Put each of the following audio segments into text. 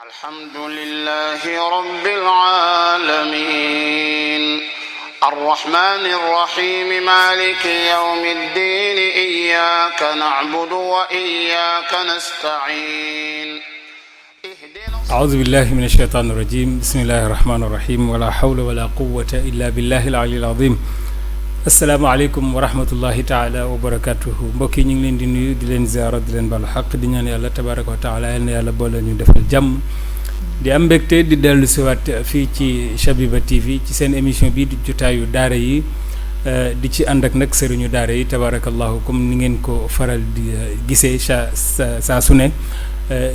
الحمد لله رب العالمين الرحمن الرحيم مالك يوم الدين إياك نعبد وإياك نستعين أعوذ بالله من الشيطان الرجيم بسم الله الرحمن الرحيم ولا حول ولا قوة إلا بالله العلي العظيم asalaamaaleykum wa rahmatullahi taala wa barakatuhu mbokk yi ñu ngi leen di nuyu di leen ziara di leen balu xaq di ñaan yàlla tabaraka wa taala yal na yàlla boole ñu defal jàmm di am mbégte di dellu siwaat fii ci Shabiba TV ci seen émission bii di jotaayu daara yi di ci ànd ak nag sëriñu daara yi tabarakallahu comme ni ngeen ko faral di gisee saa su ne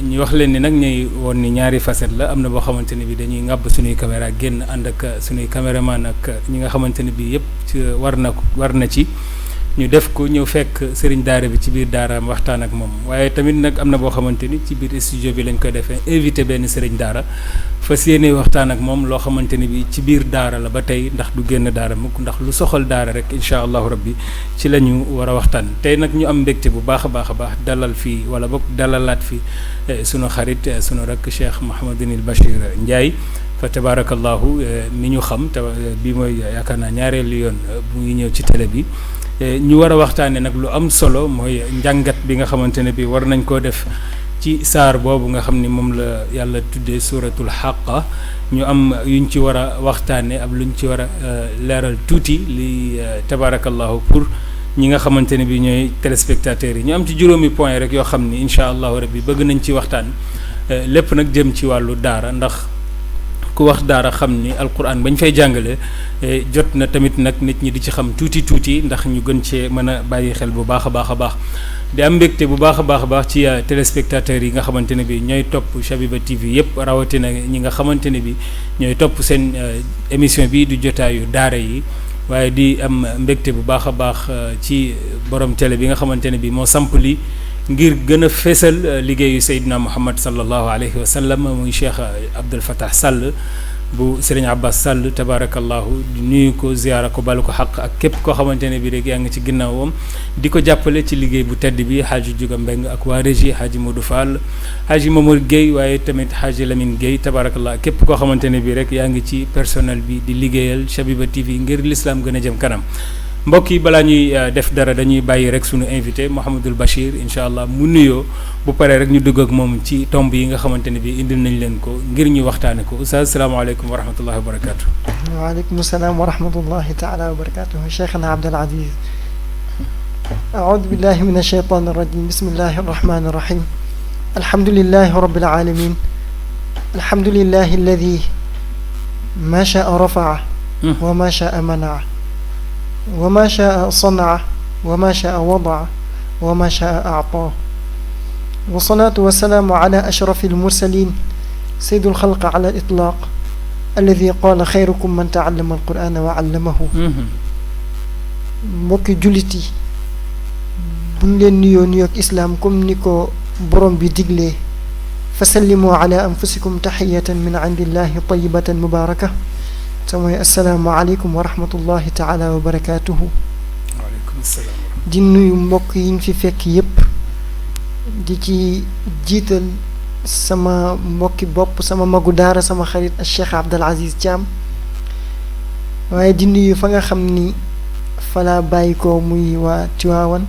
ñu wax leen ni nag ñuy woon ni ñaari facette la am na boo xamante ne bi dañuy ŋàbb suñuy caméra génn ànd ak suñuy caméraman ak ñi nga xamante ne bi yëpp war na ci ñu def ko ñëw fekk sëriñ daara bi ci biir daaraam waxtaan ak moom waaye tamit nag am na boo xamante ni ci biir studio bi lañ koy defee invité benn sëriñ daara fas yéene waxtaan ak moom loo xamante ni bi ci biir daara la ba tey ndax du génn daara mukk ndax lu soxal daara rek incha allahu rabbi ci la ñu war a waxtaan tey nag ñu am mbégte bu baax a baax dalal fii wala boog dalalaat fi sunu xarit sunu rakk Cheikh Mouhamadinil Bachir Ndiaye fa tabarakallahu mi ñu xam te bi mooy yaakaar naa ñaareelu yoon bu ngi ñëw ci télé bi ñu war a waxtaanee nag lu am solo mooy njàngat bi nga xamante ne bi war nañ koo def ci saar boobu nga xam ni moom la yàlla tuddee suuratul Haqqa ñu am yuñ ci war a waxtaanee ab luñ ci war a leeral tuuti li tabarakallahu pour ñi nga xamante ne bi ñooy téléspectateurs yi ñu am ci juróomi point rek yoo xam ni incha allahu rabbi bëgg nañ ci waxtaan lépp nag jëm ci wàllu daara ndax ku wax daara xam ni alquran bañ fay jàngale jot na tamit nag nit ñi di ci xam tuuti ndax ñu gën cee mën a bàyyi xel bu baax a baax di am mbégte bu baax a baax ci téléspectateurs yi nga xamante ne bi ñooy topp Shabiba TV yëpp rawatina ñi nga xamante ne bi ñooy topp seen émission bi du jotaayu daara yi waaye di am mbégte bu baax a baax ci borom télé bi nga xamante ne bi moo samp li ngir gën a feesal liggéeyu Seydina Muhammad sallallahu alayhi wa sallam muy Cheikh Abdoul Fattah Sall bu Serigne Abbas Sall tabarakallahu di nuyu ko ziyaara ko balu ko xaq ak képp koo xamante ne bi rek yaa ngi ci ginnaawam di ko jàppale ci liggéey bu tedd bi Hadji Juga Mbeng ak waa régie Hadji Modou Fall Hadji Mamour Guèye waaye tamit Hadji Lamine Guèye tabarakallah képp koo xamante ne bi rek yaa ngi ci personnel bi di liggéeyal Shabiba TV ngir l'islam gën a jëm kanam mbokk yi balaa ñuy def dara dañuy bàyyi rek sunu invité Mouhamadul Bachir incha allah mu nuyoo bu paree rek ñu dugg ak moom ci tomb yi nga xamante ne bi indil nañ leen ko ngir ñu waxtaane ko oustaz salaamaaleykum wa rahmatullahi wa barakatu waaleykum salaam wa rahmatullahi taala wa barakatuh cheikhna Abdul Aziz aoudu billahi min alcheytan arrajim bismillahi arrahmani arrahim alhamdulillahi rabbil alamin alhamdulillahi alladi ma shaa rafaa wa ma shaa manaa وما شاء صنع وما شاء وضع وما شاء أعطاه والصلاة والسلام على أشرف المرسلين سيد الخلق على الإطلاق الذي قال خيركم من تعلم القرآن وعلمه mbokki jullit yi buñ leen nuyoog islaam comme ni ko borom bi diglee fasallimu ala anfusikum taxiyatan min indillahi tayyibatan mubaraka te mooy asalaamaaleykum wa rahmatullahi taala wa barakaatuhu. waaleykum salaam. di nuyu mbokk yi ñu fi fekk yépp di ci jiital sama mbokki bopp sama magu daara sama xarit ak Cheikh Abdul Aziz Thiam waaye di nuyu fa nga xam ni fa laa bàyyi ko muy waa Tiwaawan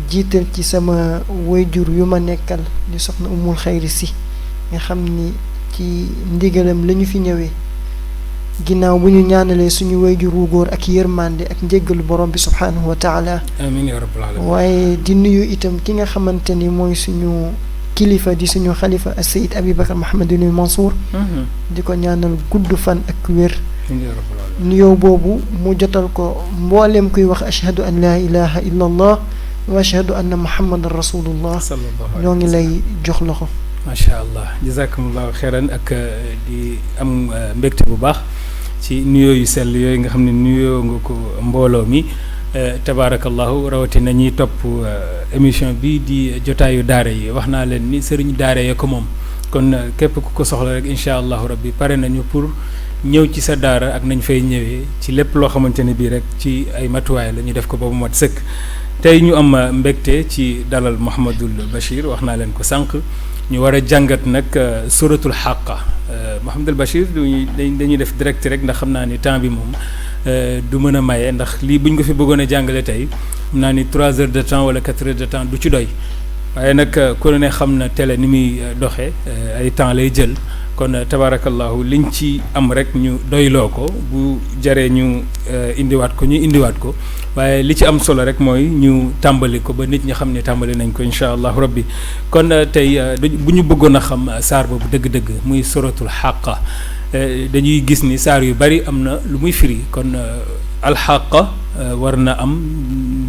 jiital ci sama wayjur yu ma nekkal di soxna Umul Xayri si nga xam ni ci ndigalam la ñu fi ñëwee ginnaaw bu ñu ñaanalee suñu wayjur wu góor ak yërmande ak njéggalu borom bi subhaanahu wa taala amiin yaa rabbal aalamiin waaye di nuyu itam ki nga xamante ni mooy suñu kilifa di suñu xalifa as Sayyid Aboubacar Mouhamadul Mansour di ko ñaanal gudd fan ak wér nuyoo boobu mu jotal ko mboolem kuy wax ashhadu an laa ilaha illa allah wa ashhadu anna muhammadan rasulullah ñoo ngi lay jox loxo macha allah jazakumullahu xeyran ak di am mbégte bu baax ci nuyoo yu sell yooyu nga xam ne nuyoo nga ko mbooloo mi tabaarakallahu rawatina ñuy topp émission bi di jotaayu daara yi wax naa leen ni sëriñ daara ya ko moom kon képp ku ko soxla rek incha allahu rabbi pare nañu pour ñëw ci sa daara ak nañ fay ñëwee ci lépp loo xamante ne bii rek ci ay matuwaay la ñu def ko ba mu mat sëkk tey ñu am mbégte ci dalal Mouhamadul Bachir wax naa leen ko sànq ñu war a jàngat nag suratul Haqqa Mouhamadul Bachir dañuy def direct rek ndax xam naa ni temps bi moom du mën a maye ndax lii buñ ko fi bëggoon a jàngale tey xam naa ni 3 heures de temps wala 4 heures de temps du ci doy waaye nag ku ne xam na télé ni muy doxee ay temps lay jël kon tabarakallahu liñ ci am rek ñu doyloo ko bu jaree ñu indiwaat ko ñu indiwaat ko waaye li ci am solo rek mooy ñu tàmbali ko ba nit ñi xam ne tàmbali nañ ko incha allahu rabbi kon tey bu ñu bëggoon a xam saar boobu dëgg-dëgg muy suratul Haqqa dañuy gis ni saar yu bari am na lu muy firi kon alxaqa war na am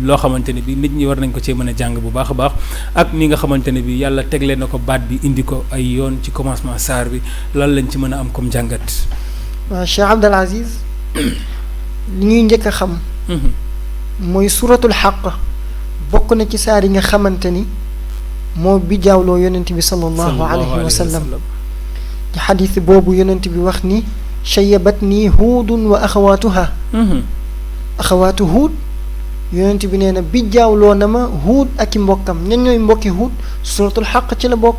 loo xamante ne bi nit ñi war nañ ko cee mën a jàng bu baax a baax ak ni nga xamante ne bi yàlla tegle na ko baat bi indi ko ay yoon ci commencement saar bi lan lañ ci mën a am comme jàngat. waaw Cheikh Abdel Aziz li ñuy njëkk a xam. mooy suratul Haqqa bokk na ci saar yi nga xamante ni moo bi jaawloo yonent bi sallallahu alayhi wa sallam ci xadis boobu yonent bi wax ni shayyabatni huudun wa axawaatuha axawaatu huud yonent bi nee na bi jaawloo na ma huud ak i mbokkam ñan ñooy mbokki huud suratul Haqqa ci la bokk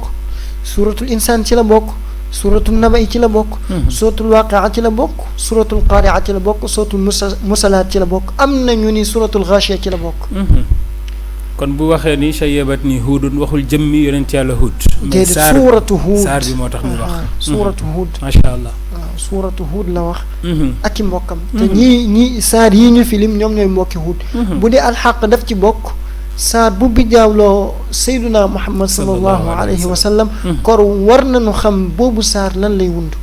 suratul insaan ci la bokk suratul naba'i ci la bokk suratul waaqia ci la bokk suratul qaari'a ci la bokk suratul mursalaat ci la bokk am na ñu ni suratul gaashiya ci la bokk kon bu waxee ni shayyabatni huudun waxul jëmmi yonent yàlla huud déedéet suuratu huud saar bi moo tax mu wax suuratu huud macha allah waaw suuratu huud la wax ak i mbokkam te ñii saar yii ñu filim ñoom ñooy mbokki huud bu dee alxaq daf ci bokk saar bu bijaawloo sayduna muhammad sallallahu alayhi wa sallam kor war nañu xam boobu saar lan lay wund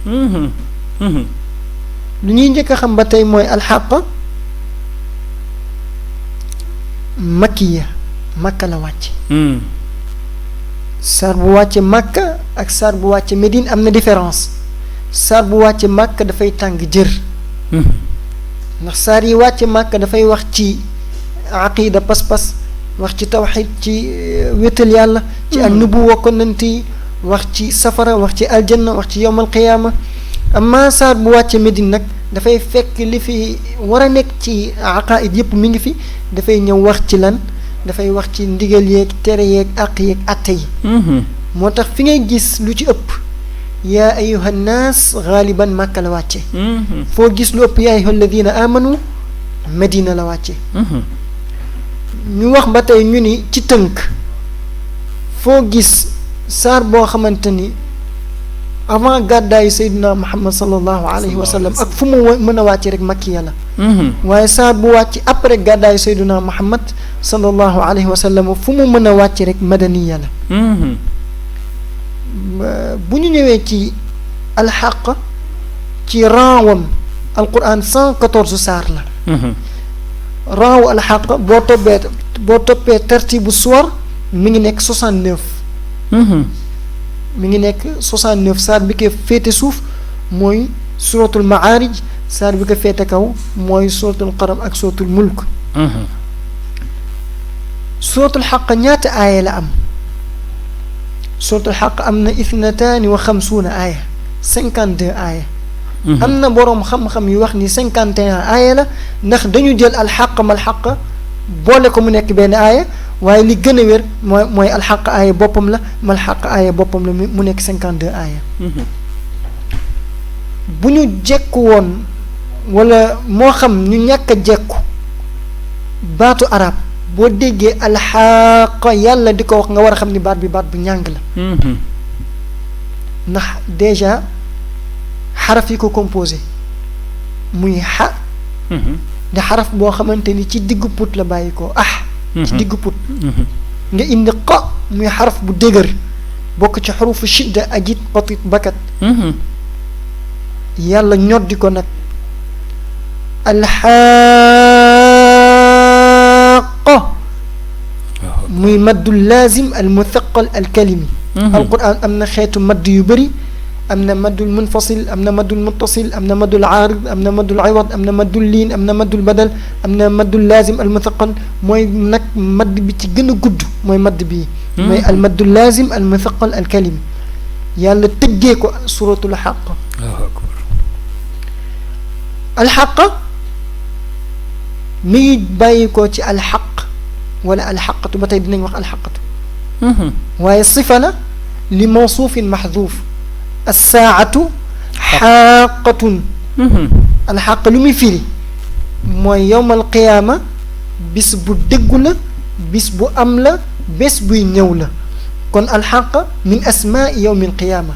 lu ñuy njëkk a xam ba tey mooy alxaq makkiya makka la wàcce saar bu wàcce makka ak saar bu wàcce Médine am na différence saar bu wàcce makka dafay tàng jër ndax saar yi wàcce makka dafay wax ci aqida pas-pas wax ci tawxid ci wéetal yàlla ci ak nubuwa konante yi wax ci safara wax ci aljanna wax ci yowmal qiyaama amma saar bu wàcce Médine nag dafay fekk li fi war a nekk ci aqaid yëpp mi ngi fi dafay ñëw wax ci lan dafay wax ci ndigal yeeg tere yeeg àq yeeg atte yi moo tax fi ngay gis lu ci ëpp yaa ayuha nnaas gaaliban màkka la wàcce foo gis lu ëpp yaa ayuha alladina amanu Medina la wàcce ñu wax ba tey ñu ni ci tënk foo gis saar boo xamante ni avant gàddaayu sayduna muhammad sallallahu alayhi wa sallam ak fu mu mën a wàcce rek makkiya la waaye saar bu wàcc après gàddaayu sayduna muhammad sallallahu alayhi wa sallam fu mu mën a wàcce rek madaniya la bu ñu ñëwee ci alxaq ci ranwam alquran 114 saar la ranwu alxaq boo toppee tartibu suwar mi ngi nekk 69 mi ngi nekk 69 saar bi ko féete suuf mooy suratul maarij saar bi ko féete kaw mooy suratul qalam ak suratul mulk suratul xaq ñaata aaya la am suratul xaq am na 52 aaya 52 aaya am na boroom xam-xam yu wax ni 51 aaya la ndax dañu jël alxaq mal xaq boole ko mu nekk benn aaya waaye li gën a wér mooy alxaq aaya boppam la mal xaq aaya boppam la mu nekk 52 aaya bu ñu jekku woon wala moo xam ñu ñàkk a jekku baatu arab boo déggee alxaq yàlla di ko wax nga war a xam ni baat bi baat bu ñàng la ndax déjà xaraf yi ko composé muy xa di xaraf boo xamante ni ci diggu put la bàyyi ko ci diggu put nga indi qa muy xaraf bu dëgër bokk ci xurufu shidda ajit batit bakat yàlla ñoddi ko nag alxaqa muy maddul laazim al muthaqal al kalimi alquran am na xeetu madd yu bëri am na maddul munfasil am na maddul muttasil am na maddul aarid am na maddul iwad am na maddul liin am na maddul badal am na maddul laazim al muthaqal mooy nag madd bi ci gën a gudd mooy madd bii mooy al maddul laazim al muthaqal al kalimi yàlla tëggee ko suratul xaq alxaq mi ngi bàyyi ko ci alxaq wala alxaqatu ba tey dinañ wax alxaqatu waaye sifa la li mawsuufin maxduuf assaatu xaaqatun alxaq lu muy firi mooy yowmal qiyaama bis bu dëggu la bis bu am la bés buy ñëw la kon alxaq min asmaai yowmil qiyaama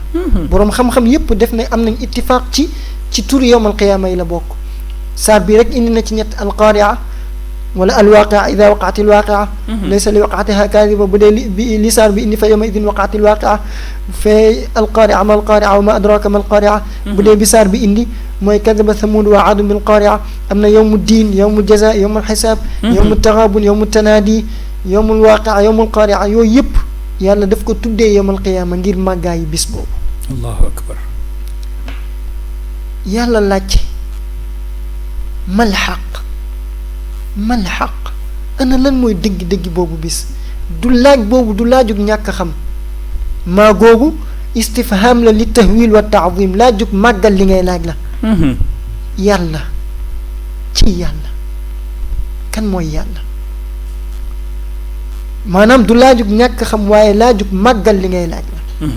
boroom xam-xam yépp def na am nañ ittifaaq ci tur yowmal qiyaama yi la bokk saar bi rek indi na ci ñett alqaaria wala alwaqia ida waqaat alwaqia laysa li waqaatiha kaadiba bu dee li saar bi indi fa yawma idin waqaat alwaqia fee alqaaria ma alqaaria wa ma adraka ma alqaaria bu dee bi saar bi indi mooy kadaba thamud wa aadun bil qaaria am na yowmu diin yowmu jaza yowmu alxisaab yowmu taxaabun yowmu tanaadi yowmu alwaqia yowmu alqaaria yooyu yëpp yàlla daf ko tuddee yowmal qiyaama ngir màggaayu bis boobu allahu akbar yàlla laajte mal xaq ana lan mooy dëgg-dëgg boobu bis du laaj boobu du laajug ñàkk xam maa googu istifham la li tahwil wa taadim laajug màggal li ngay laaj la yàlla ci yàlla kan mooy yàlla maanaam du laajug ñàkk xam waaye laajug màggal li ngay laaj la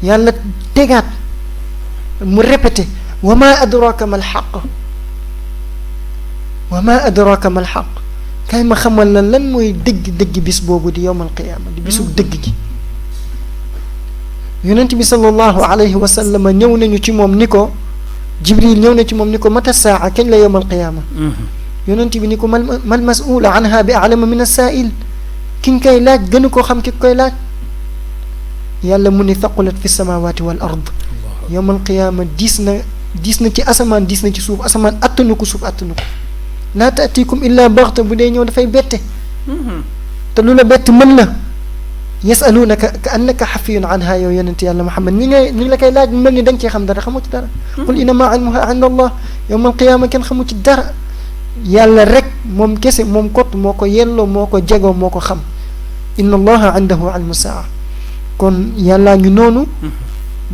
yàlla tegaat mu répété wa ma adraka mal xaq wa ma adraka mal xaq kay ma xamal la lan mooy dëgg-dëgg bis boobu di yowmal qiyaama di bisu dëgg gi yonent bi sallallahu alayhi wa sallam ñëw nañu ci moom ni ko jibril ñëw na ci moom ni ko mata saa kañ la yowmal qiyaama yonent bi ni ko mal mas'uul anha bi a'lama min as-saa'il ki nga koy laaj gënu koo xam ki koy laaj yàlla mu ni thaqulat fi samawati wal ard yowmal qiyaama diis na ci asamaan diis na ci suuf asamaan attanu ko suuf attanu ko laa taatikum illa baxta bu dee ñëw dafay bette te lu la bett mën la yasalunaka ka annaka xafiyun anha yow yonente yàlla Muhammad ñi ngi la koy laaj mel ni da nga cee xam dara xamu ci dara qul innama ilmuha inda allah yowmal qiyaama kenn xamu ci dara yàlla rek moom kese moom kott moo ko yelloo moo ko jegoo moo ko xam inna allaha indahu ilmu saa kon yàllaa ngi noonu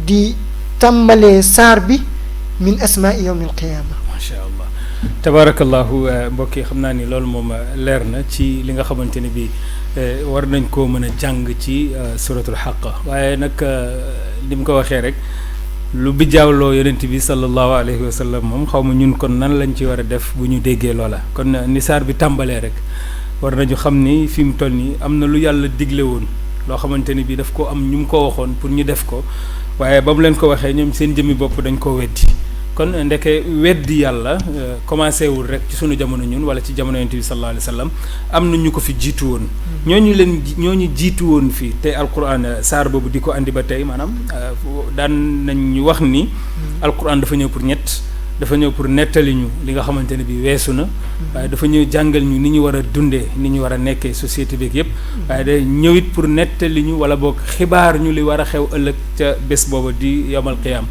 di tàmbalee saar bi min asmaai yowmil qiyaama macha allah tabaarakallahu mbokk yi xam naa ni loolu moom leer na ci li nga xamante ne bii war nañ koo mën a jàng ci suratul xaq waaye nag li mu ko waxee rek lu bijaawloo yonent bi sallallahu alayhi wa sallam moom xaw ma ñun kon nan lañ ci war a def bu ñu déggee loola kon ni saar bi tàmbalee rek war nañu xam ni fi mu toll nii am na lu yàlla digle woon loo xamante ni bii daf ko am ñu mu ko waxoon pour ñu def ko waaye ba mu leen ko waxee ñoom seen jëmmi bopp dañ koo weddi kon ndeke weddi yàlla commencé wul rek ci sunu jamono ñun wala ci jamono yonent bi sallallahu alayhi wa sallam am na ñu ko fi jiitu woon ñooñu jiitu woon fii te alquran saar boobu di ko andi ba tey maanaam daan nañ ñu wax ni alquran dafa ñëw pour dafa ñëw pour nettali ñu li nga xamante ne bi weesu na waaye dafa ñëw jàngal ñu ni ñu war a dundee ni ñu war a nekkee société beeg yëpp waaye day ñëwit pour nettali ñu wala boog xibaar ñu li war a xew ëllëg ca bés booba di yawmal qiyaam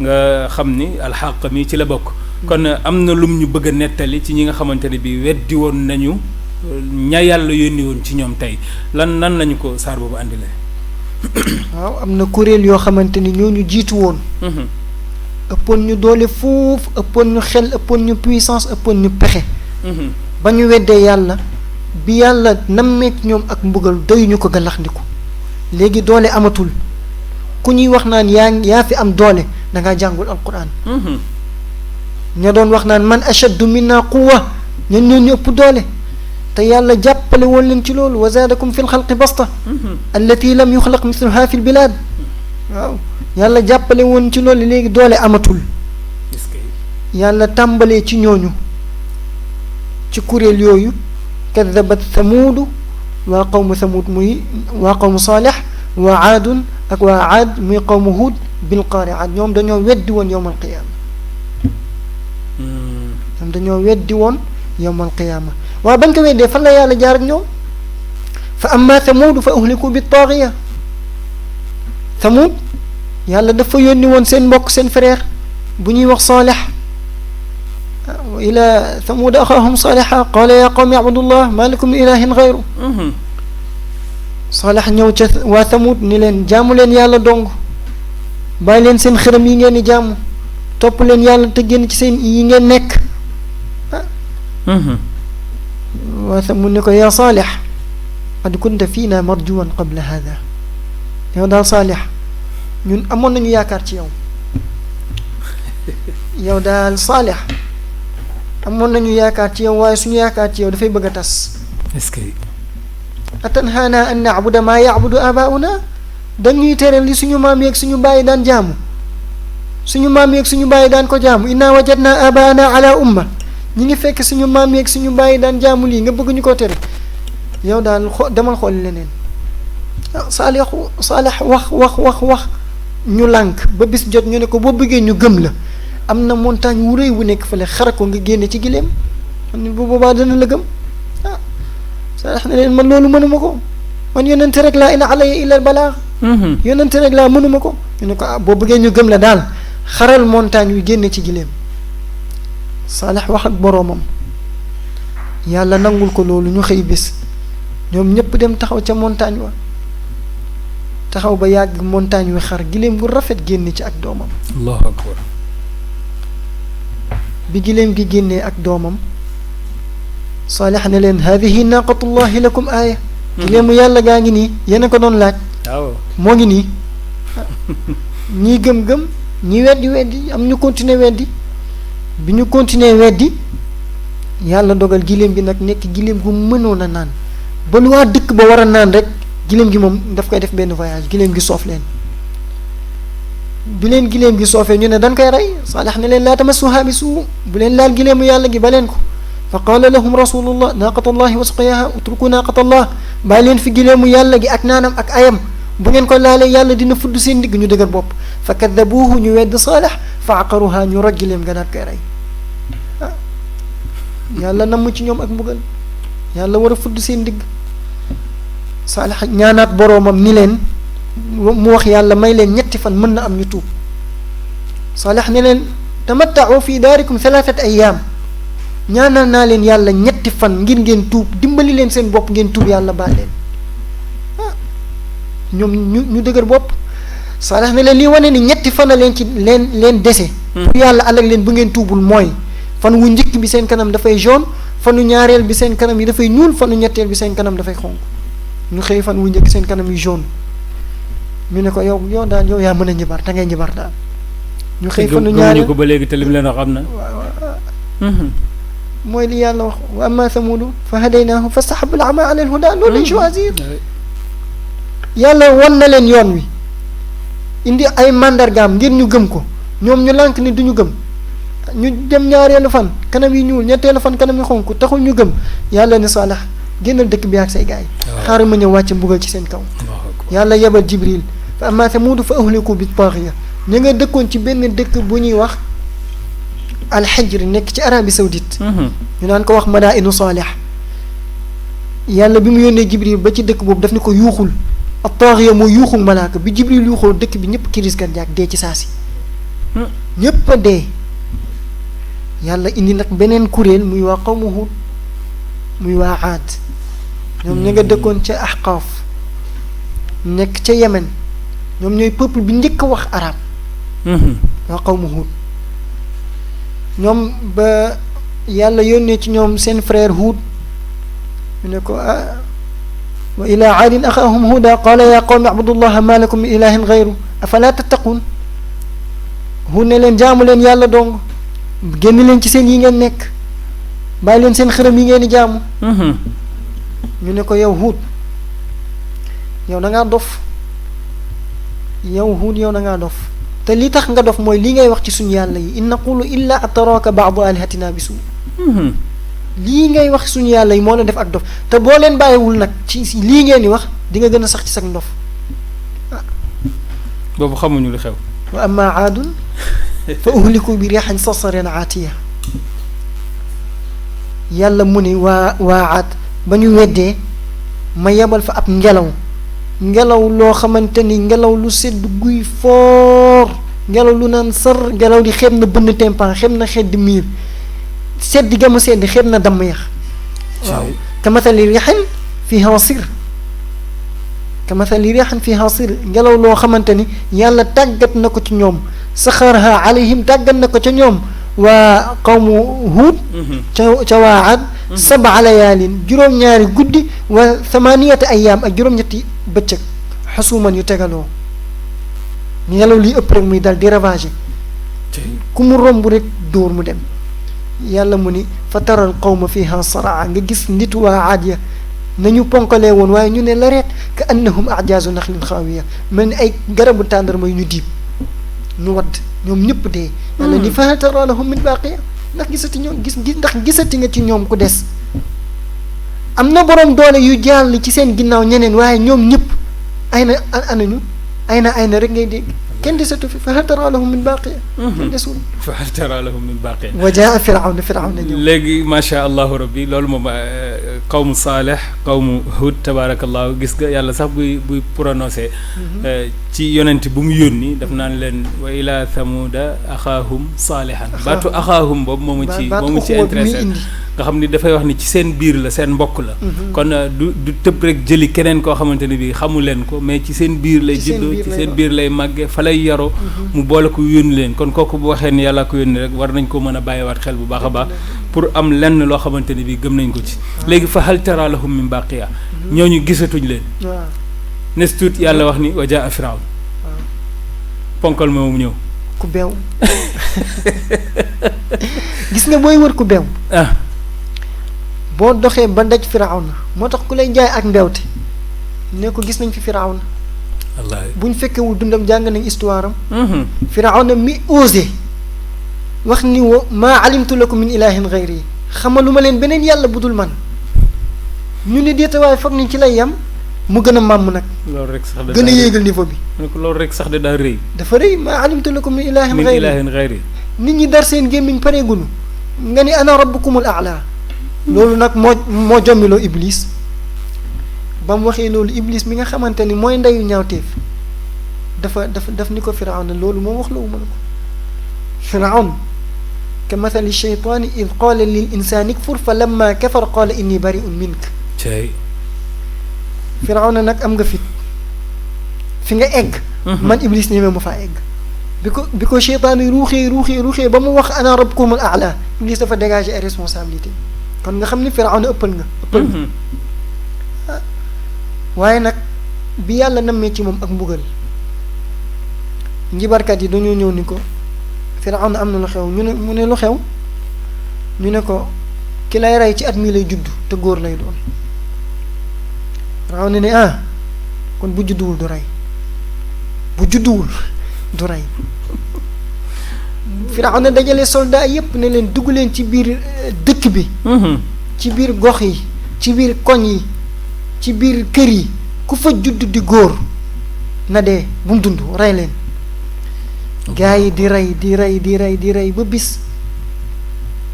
nga xam ni alxaq mi ci la bokk kon am na lum ñu bëgg a nettali ci ñi nga xamante ne bi weddi woon nañu ña yàlla yónni woon ci ñoom tey lan lañu ko saar boobu andilee waaw am na kuréel yoo xamante ni ñooñu jiitu woon ëppoon ñu doole foofu ëppoon ñu xel ëppoon ñu puissance ëppoon ñu pexe ba ñu weddee yàlla bi yàlla nammeek ñoom ak mbugal doyuñu ko galaxndiku léegi doole amatul ku ñuy wax naan yaa fi am doole dangaa jàngul alquran ña doon wax naan man ashaddu minna quwwa ñun ñoo ñu ëpp doole te yàlla jàppale woon leen ci loolu wa zaadakum fi lxalqi basta allati lam yuxlaq misluha fi lbilaad waaw yàlla jàppale woon ci loolu léegi doole amatul yàlla tàmbalee ci ñooñu ci kuréel yooyu kadabat thamuudu waa qawmu thamuud muy waa qawmu saalix waa aadun ak waa aad muy qawmu huud bil qaari'a ñoom dañoo weddi woon yowmal qiyaama ñoom dañoo weddi woon yowmal qiyaama waaw bañ ko weddee fan la yàlla jaar ak ñoom fa amma thamuudu fa uhliku bi taaxiya thamuud yàlla dafa yónni woon seen mbokk seen frère bu ñuy wax saalix wa ila thamuud axaahum saalixa qaala yaa qawmi abudullah maa lakum min ilahin gayru saalix ñëw ca waa thamuud ni leen jaamu leen yàlla dong bàyyi leen seen xërëm yi ngeen di jaamu topp leen yàlla te génn ci seen yi ngeen nekk waa thamuud ni ko yaa saalix qad kunta fiina marjuwan qabla hada yow daal Saalix ñun amoon nañu yaakaar ci yow yow daal Saalix amoon nañu yaakaar ci yow waaye suñu yaakaar ci yow dafay bëgg a tas. est-ce que. atanhaana an na'buda maa ya'budu aabaa'unaa dañuy tere li suñu maam yeeg suñu bàyyi daan jaamu suñu maam yeeg suñu bàyyi daan ko jaamu innaa wajadnaa aabaa'anaa alaa umma ñi ngi fekk suñu maam yeeg suñu bàyyi daan jaamu lii nga bëgg ñu ko tere yow daal demal xool leneen. Saalix wax ñu lànk ba bis jot ñu ne ko boo bëggee ñu gëm la am na montagne wu rëy wu nekk fële xara ko nga génne ci gileem xam ne bu boobaa dana la gëm. Saalix ne leen man loolu mënuma ko man yonente rek laa in alayya illa al balaax yonente rek laa mënuma ko ñu ne ko boo bëggee ñu gëm la daal xaral montagne wi génne ci gileem. Saalix wax ak boroomam yàlla nangul ko loolu ñu xëy bés ñoom ñëpp dem taxaw ca montagne wa taxaw ba yàgg montagne wi xar gileem gu rafet génne ci ak doomam. allahu akbar. bi gileem gi génnee ak doomam Saalix ne leen haadihi naaqatullahi lakum aaya gileemu yàlla gaa ngi nii yéen a ko doon laaj. waaw moo ngi nii ñii gëm-gëm ñi weddi am ñu continuer weddi bi ñu continuer weddi yàlla dogal gileem gi nag nekk gileem gu mënoon a naan ba lu waa dëkk ba war a naan rek gileem gi moom daf koy def benn voyage gileem gi soof leen bi leen gileem gi soofee ñu ne dañ koy rey Saalix ne leen laa tamassuhaa bi suu bu leen laal gileemu yàlla gi ba leen ko fa qaala lahum rasulullah naaqatallahi wa suqyaaha utruku naaqatallah bàyyi leen fi gileemu yàlla gi ak naanam ak ayam bu ngeen ko laalee yàlla dina fudd seen digg ñu dëgër bopp fa kaddabuuhu ñu wedd Saalix fa aqaruhaa ñu roj gileem ga daat koy rey yàlla namm ci ñoom ak mbugal yàlla war a fudd seen digg Saalix ñaanaat boroomam ni leen mu wax yàlla may leen ñetti fan mën na am ñu tuub Saalix ne leen tamatta'u fi daarikum 3 ayyaam ñaanal naa leen yàlla ñetti fan ngir ngeen tuub dimbali leen seen bopp ngeen tuub yàlla baal leen ñoom ñu dëgër bopp Saalix ne leen lii wane ni ñetti fan a leen ci leen dese pour yàlla alag leen bu ngeen tuubul mooy fan wu njëkk bi seen kanam dafay jaune fanu ñaareel bi seen kanam yi dafay ñuul fanu ñetteel bi seen kanam dafay xonq ñu xëy fan wu njëkk seen kanam yi jaune ñu ne ko yow daal yow yaa mën a njibar da ngay njibar daal ñu xëy fanu ñaareel ko ba léegi te lim leen wax am na mooy li yàlla wax wa amma samuudu fa hadaynaahu fastahabbu al-'amaa 'ala al-hudaa loolu lañ choisir yàlla won na leen yoon wi indi ay mandargaam ngir ñu gëm ko ñoom ñu lànk ni duñu gëm ñu dem ñaareelu fan kanam yi ñuul ñetteelu fan kanam yi xonk taxul ñu gëm yàlla ne Saalix génnal dëkk bi ak say gaay xaaral ma ñëw wàcc mbugal ci seen kaw yàlla yebal Jibril fa amma samuudu fa uhliku bi taaxiya ñu nga dëkkoon ci benn dëkk bu ñuy wax alxijr nekk ci Arabie Saoudite ñu naan ko wax madaa'inu Saalix yàlla bi mu yónnee Jibril ba ci dëkk boobu daf ni ko yuuxul ak taaxiya mooy yuuxul malaaka bi Jibril yuuxul dëkk bi ñëpp kiris cardiaque dee ci saasi ñëpp a dee yàlla indi nag beneen kuréel muy waa qawmu Huud muy waa Aad ñoom ña nga dëkkoon ca Ahqaaf nekk ca Yemen ñoom ñooy peuple bi njëkk a wax arab waa qawmu Huud ñoom ba yàlla yónnee ci ñoom seen frère Huud ñu ne ko wa ilaa aadin axaahum huuda qaala yaa qawmi abudullaha maa lakum min ilaahin gayru afalaa tattaquun Huud ne leen jaamu leen yàlla dong génn leen ci seen yi ngeen nekk bàyyi leen seen xërëm yi ngeen di jaamu ñu ne ko yow Huud yow da ngaa dof yow Huud yow da ngaa dof te li tax nga dof mooy li ngay wax ci suñu yàlla yi in naqulu illa ataraka ba'du alihatina bi suu lii ngay wax suñu yàlla yi moo la def ak dof te boo leen bàyyiwul nag ci lii ngeen di wax di nga gën a sax ci sag ndof boobu xamuñu lu xew wa amma aadun fa uhliku bi riixin sarsarin aatiya yàlla mu ni waa aad ba ñu weddee ma yebal fa ab ngelaw loo xamante ni ngelaw lu sedd guy foor ngelaw lu naan sër ngelaw di xeeb na bënn tempan xeeb na xedd miir sedd ga mu sedd xeeb na damm yax waaw kamathali riixin fiihaa sir kamathali riixin fiihaa sir ngelaw loo xamante ni yàlla tàggat na ko ci ñoom saxaraha alayhim tàggat na ko ca ñoom waa qawmu Huud ca waa Aad 7 layaalin juróom-ñaari guddi wa 8 ayyaam ak juróom-ñetti bëccëg xusuman yu tegaloo ngelaw li ëpp rek muy dal di ravager ku mu romb rek dóor mu dem yàlla mu ni fa taral qawma fiha saraa nga gis nit waa Aad ya nañu ponkalee woon waaye ñu ne la reet ka annahum ajaazu naxlin xaawiya mel ni ay garabu tàndarma yu ñu diib ñu wadd ñoom ñëpp dee yàlla ni fa hal tara lahum min baaqiya ndax gisati nga ci ñoom ku des am na borom doole yu jàll ci seen ginnaaw ñeneen waaye ñoom ñëpp ay na anañu ay na rek ngay dégg kenn desatu fi fa hal tara lahum min baaqiya kenn desul fa hal tara lahum min baaqiya wa jaa firawna ñëw léegi macha allahu rabbi loolu moom qawmu Saalih qawmu Hud tabaarakallahu gis nga yàlla sax buy prononcé ci yonent bu mu yónni daf naan leen wa ila thamuda axaahum saalihan baatu axaahum boobu moomu ci intéressé nga xam ni dafay wax ni ci seen biir la seen mbokk la kon du tëb rek jëli keneen koo xamante ne bi xamu leen ko mais ci seen biir lay juddoo ci seen biir lay màgge fa lay yaroo mu boole ko yónni leen kon kooku bu waxee ni yàlla ko yónni rek war nañ ko mën a bàyyiwaat xel bu baax a baax pour am lenn loo xamante ne bi gëm nañ ko ci léegi fa hal tara lahum min baqiya ñooñu gisatuñ leen nes tuut yàlla wax ni wa jaa Firawn ponkal moomu ñëw ku beew gis nga booy wër ku beew boo doxee ba daj Firawna moo tax ku lay jaay ak mbewte ne ko gis nañ fi Firawna wallaahi buñ fekkewul dundam jàng nañ histoire am Firawna mi osé wax ni wa maa alimtu lakum min ilahin gayri xamaluma leen beneen yàlla budul man ñu ne déeta waaye foog nañ ci lay yam mu gën a màmm nag loolu rek sax gën a yéegal niveau bi loolu rek sax de daa rëy dafa rëy maa alimtu lakum min ilahin gayri nit ñi dar seen gémmiñ pareegunu nga ni ana rabbukumul a'la loolu nag moo jommiloo Iblis ba mu waxee loolu Iblis mi nga xamante ni mooy ndeyu ñaawteef daf ni ko Firawna loolu moom wax la uma la ko Firawn ka mathali shaytaani id qaala lil insaani kfur fa lamma kafara qaala inni bari'un mink Firawna nag am nga fit fi nga egg man Iblis ñemee ma faa egg bi ko shaytaan yi ruuxee ba mu wax ana rabbukumul a'la Iblis dafa dégager ay responsabilité kon nga xam ni Firawna ëppal nga waaye nag bi yàlla nammee ci moom ak mbugal njibarkat yi dañoo ñëw ni ko Firawna am na lu xew mu ne lu xew ñu ne ko ki lay rey ci at mii lay judd te góor lay doon Firawna ne kon bu judduwul du rey Firawna dajale soldat yépp ne leen dugg leen ci biir dëkk bi ci biir gox yi ci biir koñ yi ci biir kër yi ku fa judd di góor na dee bu mu dund rey leen gaa yi di rey ba bis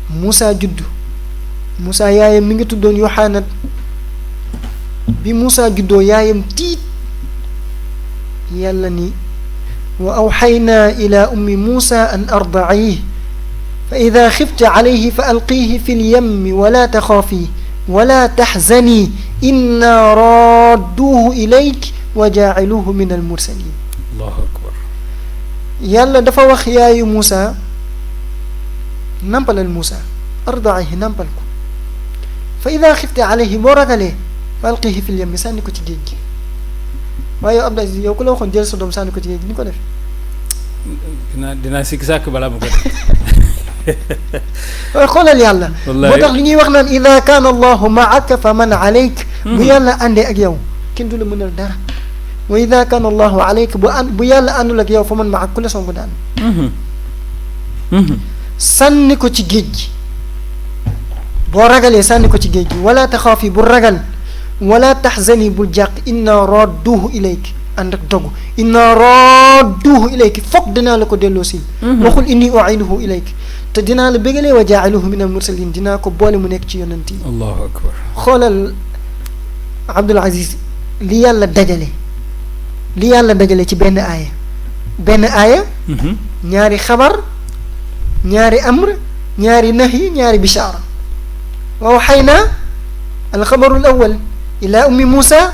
Muusa judd Muusa yaayam mi ngi tuddoon Yoxaanat bi Muusa juddoo yaayam tiit yàlla ni wa awxaynaa ila ummi Muusa an ardaciih fa ida xifta calayhi fa alqiihi fi lyammi wala taxaafi wala taxzani inna raadduuhu ilayk wa jaaciluuhu min almursalin allahu akbar yàlla dafa wax yaayu Muusa nampalal Muusa ardacihi nampal ko fa ida xifta calayhi boo ragalee fa alqiihi fi lyammi sànni ko ci géej gi waaye yow Abdou Aziz yow ku la waxoon jël sa doom sànni ko ci géej gi ni ko def dinaa sikki sàkk balaa ma ko def waaye xoolal yàlla moo tax li ñuy wax naan ida kaana allahu maaka fa man alayk bu yàlla àndee ak yow kenn du la mënal dara wa ida kaana allahu alayk bu yàlla àndul ak yow fa man maak ku la song daan sànni ko ci géej gi boo ragalee sànni ko ci géej gi wala taxaafi bu ragal wala taxzani bul jàq inna radduhu ilayk ànd ak dogu inna radduhu ilayk foog dinaa la ko delloo si waxul inni u'iinuhu ilayk te dinaa la bégalee wa jaa'iluhu min al mursalin dinaa ko boole mu nekk ci yonent yi allahu akbar xoolal Abdul Aziz li yàlla dajale ci benn aaya ñaari xabar ñaari amr ñaari nahyi ñaari bishaara wa awxaynaa alxabaru al awal ila ummi Muusa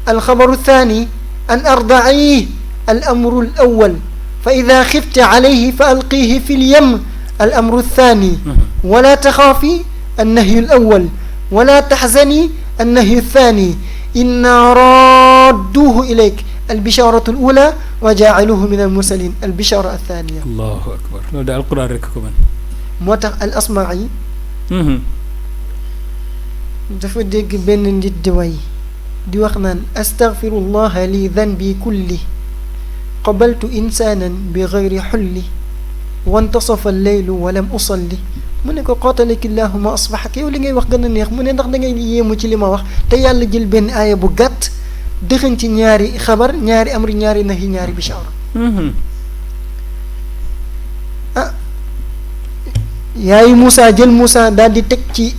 alxabaru thani an ardaciih alamru al awal fa ida xifta calayhi fa alqiihi fi lyam alamru thani wala taxaafi annahyu al awal wala taxzani annahyu thani inna radduuhu ilayk albisharatu al ula wa jaaluhu min al mursalin albishara athaniya. allahu akbar loolu de alquran rek ko man. moo tax al asma'i dafa dégg benn nit di way di wax naan astaghfirullaha li dhanbi kulli qabaltu insanan bi ghayri xulli wantasafa alleylu walam usalli mu ne ko qaatalaki llaahu ma asbaxak yow li ngay wax gën a neex mu ne ndax da ngay yéemu ci li ma wax te yàlla jël benn aaya bu gàtt dëxëñ ci ñaari xabar ñaari amri ñaari nahi ñaari bishaara. ah yaayu Moussa jël Moussa daal di teg ci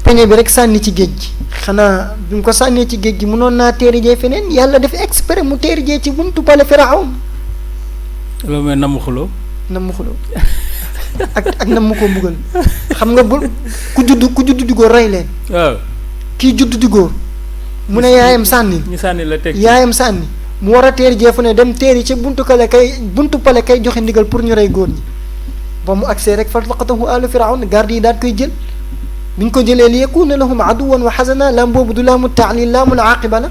peñe bi rek sànni ci géej gi xanaa bi mu ko sànnee ci géej gi mënoon naa teeri jee feneen yàlla def exprès mu teeri jee ci buntu pale Firawn. loolu mooy namm xuloo. namm xuloo ak namm ko mbugal xam nga bu ku judd di góor rey leen. waaw kii judd di góor mu ne yaayam sànni. ñu sànni la teg yaayam sànni mu war a teeri jee fu ne dem teeri ci buntu pale kay joxe ndigal pour ñu rey góor ñi ba mu agsee rek faltaqatahu alu Firawn garde yi daal koy jël. bi ñu ko jëlee li yakuna lahum aduwan wa xasana laam boobu du laamu taalil laamul aaqiba la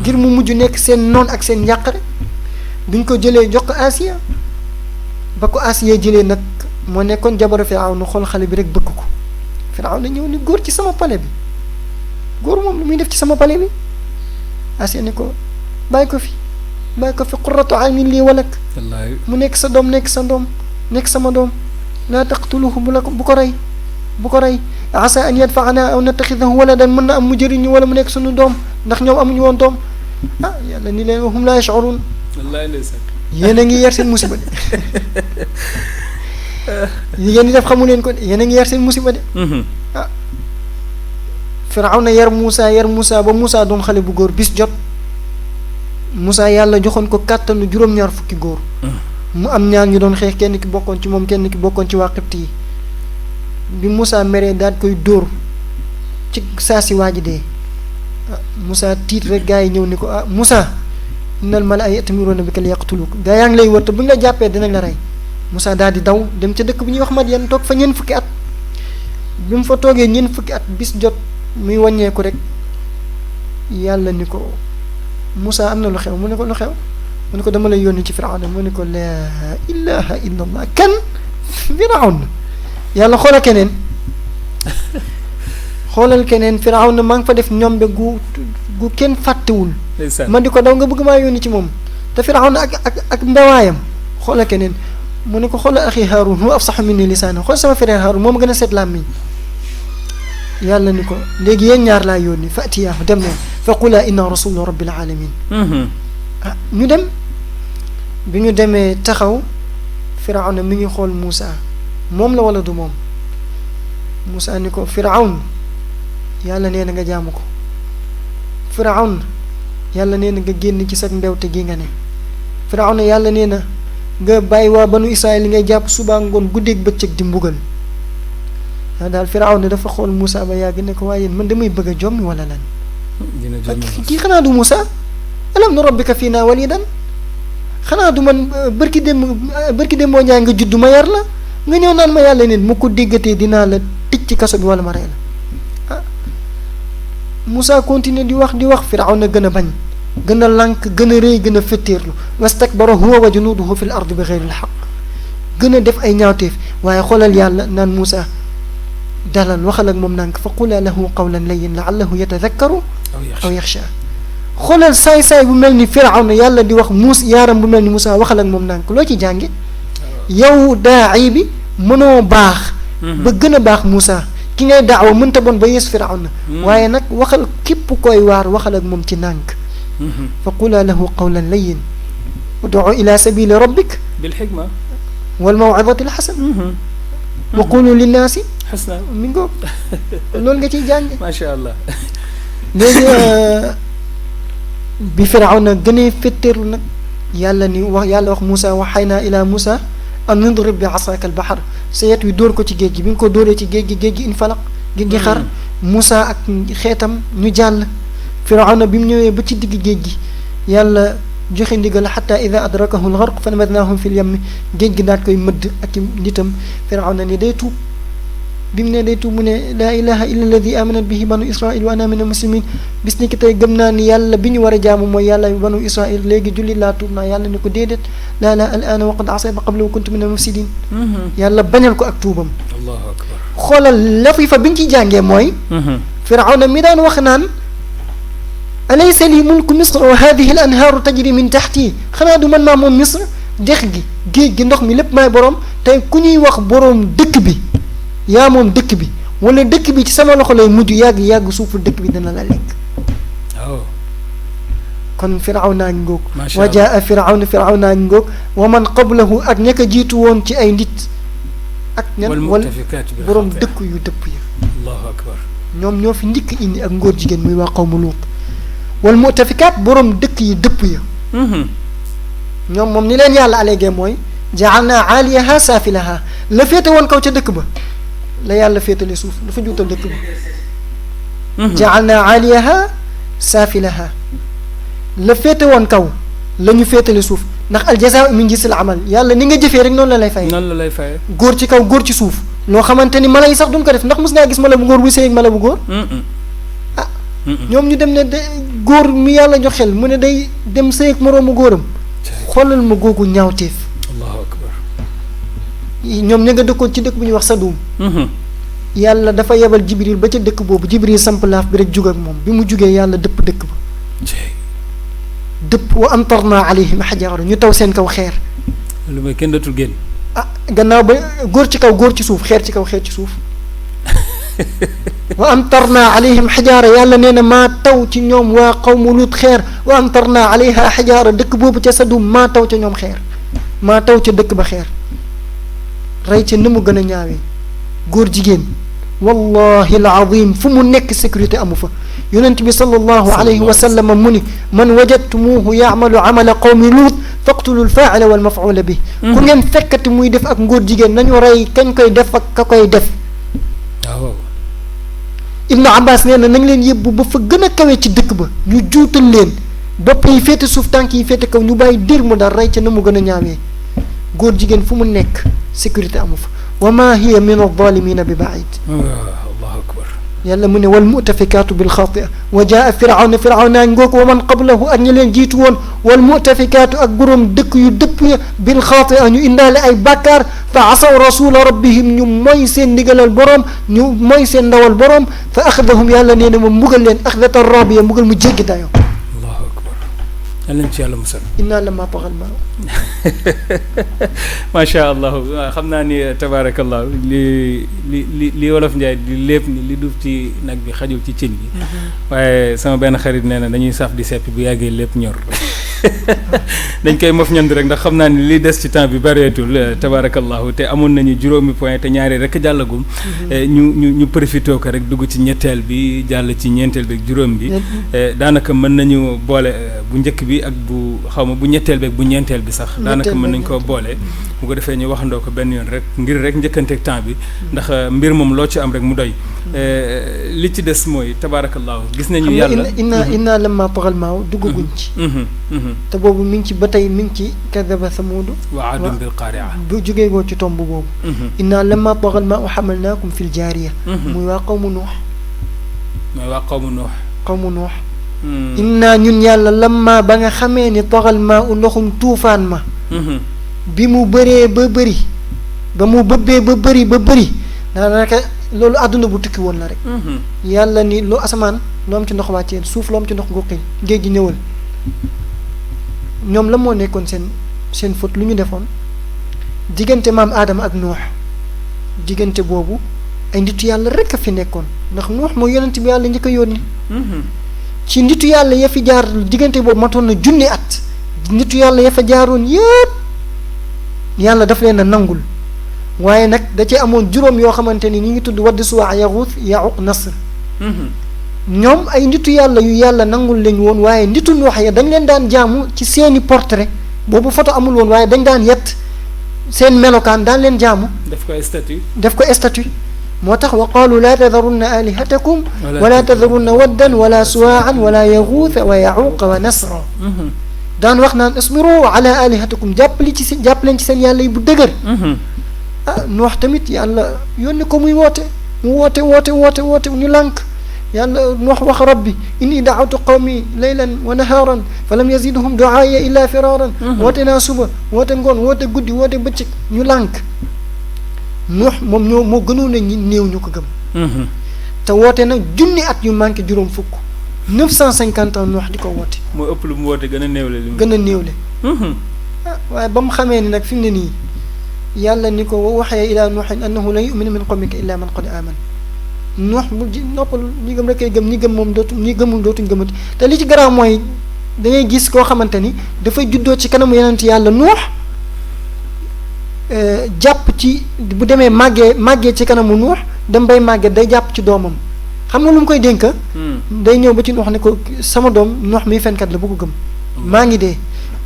ngir mu mujj nekk seen noon ak seen njàqare bi ñu ko jëlee jox ko Asiya ba ko Asiya jëlee nag moo nekkoon jabaru Firawna xool xale bi rek bëgg ko Firawna ñëw ni góor ci sama pale bi góor moom lu muy def ci sama pale bi Asiya ni ko bàyyi ko fi qurratu aynin lii walak mu nekk sa doom nekk sa doom nekk sama doom laa taqtuluhu bu ko rey asa an yadfaana aw nattaxidahu waladan mën na am mu jëriñu wala mu nekk suñu doom ndax ñoom amuñu woon doom ah yàlla ni leen wahum laa yash'uruun yéen a ngi yar seen musiba de yéen di def xamu leen ko de yéen a ngi yar seen musiba de ah Firawna yar Moussa ba Moussa doon xale bu góor bis jot Moussa yàlla joxoon ko kàttanu juróom-ñaar fukki góor mu am ñaar ñu doon xeex kenn ki bokkoon ci moom kenn ki bokkoon ci waa Xibt yi bi Moussa meree daal koy dóor ci saa si waa ji dee Moussa tiit rek gaa yi ñëw ni ko ah Moussa innal malaa'ikata ya'tamiruuna bika liyaqtuluuk gaa yaa ngi lay wër te bu ñu la jàppee dinañ la rey Moussa daal di daw dem ca dëkk bi ñuy wax Madyan toog fa ñeent fukki at bi mu fa toogee ñeent fukki at bis jot muy wàññeeku rek yàlla ni ko Moussa am na lu xew mu ne ko lu xew mu ne ko dama lay yónni ci Firawna mu ne ko laa ilaaha illallah kan Firawna yàlla xoolal keneen Firawna maa ngi fa def ñombe gu kenn fàttewul man di ko daw nga bëgg maa yónni ci moom te Firawna ak mbawaayam xoolal keneen mu ne ko xoolal axi Haarun huwa afsahu minni lisaana xool sama frère Haarun moom gën a set làmmiñ yàlla ni ko léegi yéen ñaar laa yónni fa atiyaahu dem leen fa qulaa inna rasulu rabbil alamin ñu dem bi ñu demee taxaw Firawna mi ngi xool Moussa moom la wala du moom Moussa ni ko Firawn yàlla nee na nga jaamu ko Firawn yàlla nee na nga génn ci sa mbewte gi nga ne Firawn yàlla nee na nga bàyyi waa banu Israël li ngay jàpp suba ngoon guddeeg bëccëg di mbugal daal Firawn dafa xool Moussa ba yàgg ne ko waaye man damay bëgg a jommi wala lan kii xanaa du Moussa alam nu rabbika fiina walidan xanaa du man bërki dem moo ñaay nga juddu ma yar la nga ñëw naan ma yàlla nit mu ko déggatee dinaa la tëj ci kaso bi wala ma rey la ah Moussa continue di wax Firawna gën a bañ gën a lànk gën a rëy gën a fetteerlu wastakbara huwa wa junuuduhu fil ardi bi ghayril haqq gën a def ay ñaawteef waaye xoolal yàlla naan Moussa dalal waxal ak moom nànk fa qulaa lahu qawlan layyin la'allahu yatadhakkaru aw yaxsha xoolal saay-saay bu mel ni Firawna yàlla di wax Moussa yaaram bu mel ni Moussa waxal ak moom nànk loo ci jànge yow daa'i bi mënoo baax ba gën a baax Moussa ki ngay daawa mënta bon ba yees Firawna waaye nag waxal képp koy waar waxal ak moom ci nànk fa qulaa lahu qawlan layyin ud'u ila sabili rabbik bil hikma wal maw'izati al hasana wa qulu linnaasi hasana mi ngo loolu nga ciy jànge macha allah léegi bi Firawna gënee fetteerlu nag yàlla wax Moussa waxaynaa ila Moussa an nadrib bi asaaka al bahar sa yet wi dóor ko ci géej gi bi nga ko dóoree ci géej gi infalaq géej gi xar Moussa ak xeetam ñu jàll Firawna bi mu ñëwee ba ci digg géej gi yàlla joxe ndigal xataa ida adrakahu al gharq fa namadnaahum fi l yammi géej gi daat koy mëdd ak nitam Firawna ni day tuub bi mu ne day tuub mu ne laa ilaha illa alladi amanat bihi banu israil wa ana min al muslimin bis ni ki tey gëm naa ni yàlla bi ñu war a jaamu mooy yàlla bi banu israil léegi jullit laa tuub naa yàlla ni ko déedéet laa la al aana wa qad asayta qabla wa kuntu min al mufsidin yàlla bañal ko ak tuubam allahu akbar xoolal latifa bi ñu ciy jàngee mooy firawna mi daan wax naan alaysa li mulku misr wa hadihi al anhaaru tajri min taxti xanaa du man maa moom misr dex gi géej gi ndox mi lépp maay borom tey ku ñuy wax borom dëkk bi yaa moom dëkk bi wala dëkk bi ci sama loxo lay mujj yàgg suufu dëkk bi dana la lekk kon firawna ngi ngoog wa jaa firawna ngi ngoog wa man qablahu ak ña ko jiitu woon ci ay nit ak ñan wala borom dëkk yu dëpp yi allahu akbar ñoom ñoo fi njëkk indi ak ngóor jigéen muy waa qawmu Luut wal mu'tafikaat borom dëkk yi dëpp ya ñoom moom ni leen yàlla allégué mooy ja'alnaa 'aaliyahaa saafilahaa la féete woon kaw ca dëkk ba la yàlla féetale suuf dafa juutal dëkk ba ja'alnaa 'aaliyahaa saafilahaa la féete woon kaw la ñu féetale suuf ndax al jazaa'u min jinsil amal yàlla ni nga jëfee rek noonu la lay fayee. noonu la lay fayee. góor ci kaw góor ci suuf. loo xamante ni mala yi sax duñ ko def ndax mos ngaa gis mala bu góor buy sëy ak mala bu góor. ah. ñoom ñu dem ne de góor mi yàlla jox xel mu ne day dem sëy ak moroomu góoram. xoolal ma googu ñaawteef. allahu akbar. ñoom ña nga dëkkoon ci dëkk bu ñuy wax Sadum. yàlla dafa yebal Jibril ba ca dëkk boobu Jibril samp laaf bi rek jug ak moom bi mu jugee yàlla dëpp dëkk ba. dëpp wa amtarna alayhim xajaara ñu taw seen kaw xeer. lu may kenn dootul génn. ah gannaaw ba góor ci kaw góor ci suuf xeer ci kaw xeer ci suuf. wa amtarna alayhim xajaara yàlla nee na maa taw ci ñoom waa qawmu Luut xeer wa amtarna alayha xajaara dëkk boobu ca Sadum maa taw ca ñoom xeer maa taw ca dëkk ba xeer rey ca ni mu gën a ñaawee góor jigéen wallahi alazim fu mu nekk sécurité amu fa yonent bi sallallahu alayhi wa sallam mu ni man wajadtumuhu yaamalu amala qawmi Luut faqtulu lfaaila walmafuula bi ku ngeen fekkati muy def ak ngóor jigéen nañu rey kañ koy def ak ka koy def. waaw. Ibnu Abbas nee na nañ leen yëbbu ba fa gën a kawe ci dëkk ba ñu juutal leen bopp yi féete suuf tànk yi féete kaw ñu bàyyi dir mu daal rey ca na mu gën a ñaawee góor jigéen fu mu nekk sécurité amu fa wa ma hiya min adh-dhalimina bi ba'id. allahu akbar. yàlla mu ne wal mu'tafikaatu bil xaatia wa jaa firawna ngoog wa man qablahu ak ñi leen jiitu woon wal mu'tafikaatu ak borom dëkk yu dëpp ya bil xaatia ñu indaale ay bàkkaar fa asaw rasula rabbihim ñu mooy seen ndigalal borom ñu mooy seen ndawal borom fa axadahum yàlla nee na ma mbugal leen axdatan raabiya mbugal mu jéggi dayoo. allahu akbar. yàlla nañ ci yàlla musal. innaa lammaa tagal maa. macha allah xam naa ni tabaarakallah li wolof Njaay di lépp ni li duuf ci nag bi xajul ci cin bi. waaye sama benn xarit nee na dañuy saf di seppi bu yàggee lépp ñor. dañ koy mof ñand rek ndax xam naa ni li des ci temps bi bareetul tabaarakallahu te amoon nañu juróomi point te ñaari rek jàllagum. ñu profité ko rek dugg ci ñetteel bi jàll ci ñeenteel bi ak juróom bi. daanaka mën nañu boole bu njëkk bi ak bu xaw ma bu ñetteel bi ak bu ñeenteel bi sax. daanaka mën nañ koo boole. bu ko defee ñu waxandoo ko benn yoon rek ngir rek njëkkanteeg temps bi. ndax mbir moom loo ci am rek mu doy. li ci des mooy tabaarakallahu gis nañu yàlla. inna lamma tagal maaw duggaguñ ci. te boobu mi ngi ci ba tey mi ngi ci kadaba samuudu wa aadun bil qaari'a bu jógee goo ci tomb boobu inna lamma tagal maa hamalnaakum fil jaariya muy waa qawmu nuux qawmu nuux inna ñun yàlla lamma ba nga xamee ni tagal maa u ndoxum tuufaan ma bi mu bëree ba bëri ba mu bëbbee ba bëri daanaka loolu àdduna bu tukki woon la rek yàlla ni loo asamaan loo am ci ndox wàcceel suuf loo am ci ndox nguqil géej gi ñëwal ñoom la moo nekkoon seen faute lu ñu defoon diggante maam Aadama ak Nuux diggante boobu ay nitu yàlla rek a fi nekkoon ndax Nuux mooy yonent bi yàlla njëkk a yónni ci nitu yàlla ya fi jaar diggante boobu matoon na junni at nitu yàlla ya fa jaaroon yëpp yàlla daf leen a nangul waaye nag da cee amoon juróom yoo xamante ni ñu ngi tudd Wadd Suwaa Yaxuus Yaquuq Nasr ñoom ay nitu yàlla yu yàlla nangul lañ woon waaye nitu Nuux ya dañ leen daan jaamu ci seeni portrait boobu photo amul woon waaye dañ daan yett seen melokaan daan leen jaamu def ko statue moo tax wa qaalu laa tadarunna alihatakum wala tadarunna waddan wala suwaan wala yaxuusa wa yaquuqa wa nasra daan wax naan isbiru ala alihatakum jàppale leen ci seen yàlla yi bu dëgër Nuux tamit yàlla yónni ko muy woote mu woote ñu lànk yàlla wax rabbi inni daawtu qawmi laylan wa naharan fa lam yazidhum duaaya illa firaran woote naa suba woote ngoon woote guddi woote bëccëg ñu lànk Nuux moom moo gënoon a néew ñu ko gëm te woote nag junni at yu manqué juróom fukk 950 ans Nuux di ko woote moo ëpp lu mu woote gën a néewle waaye ba mu xamee ni nag fi mu ne nii yàlla ni ko waxee ilaa nuuhin annahu lan yumina min qawmika illa man qad aman Nuux bu noppalu ñi gëm rek kay gëm ñi gëm moom ñi gëmul dootuñ gëmati te li ci garaaw mooy da ngay gis koo xamante ni dafay juddoo ci kanamu yonent yàlla Nuux jàpp ci bu demee màggee ci kanamu Nuux dem bay màggee day jàpp ci doomam xam nga lu mu koy dénk day ñëw ba ci Nuux ne ko sama doom Nuux miy fenkat la bu ko gëm maa ngi dee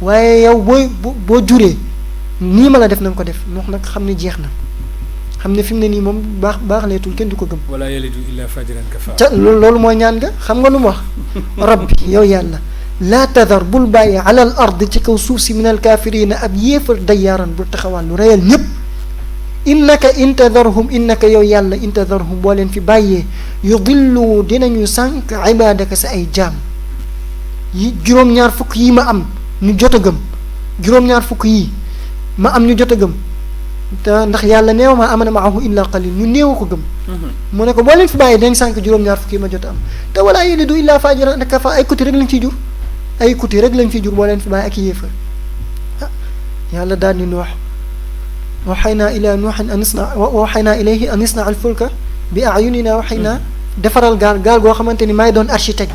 waaye yow boo juree nii ma la def na nga ko def Nuux nag xam ne jeex na xam ne fi mu ne nii moom baax leetul kenn du ko gëm wala yalidu illa fajiran kafaar ca loolu mooy ñaan nga xam nga lu mu wax rabbi yow yàlla laa tadar bul bàyyi alal ard ci kaw suuf si min al kaafirina ab yéefar dayyaaran bul taxawal lu reyal ñëpp innaka yow yàlla intadarhum boo leen fi bàyyee yudillu dinañu sànq ibaadaka sa ay jaam yi juróom-ñaar fukk yi ma am ñu jot a gëm juróom-ñaar fukk yi ma am ñu jot a gëm te ndax yàlla neew ma amana maahu illa qalil ñu néew ko gëm mu ne ko boo leen fi bàyyi dañ sànq juróom-ñaar fukk yi ma jot a am te walaa yalidu illa fajiran kafaar ay kuti rek lañ fiy jur boo leen fi bàyyi ak yéefar yàlla daal ni Nuux waxaynaa ila nuuhin waxaynaa ilayhi an isna al fulka bi ayunina waxaynaa defaral gaal goo xamante ni maay doon architecte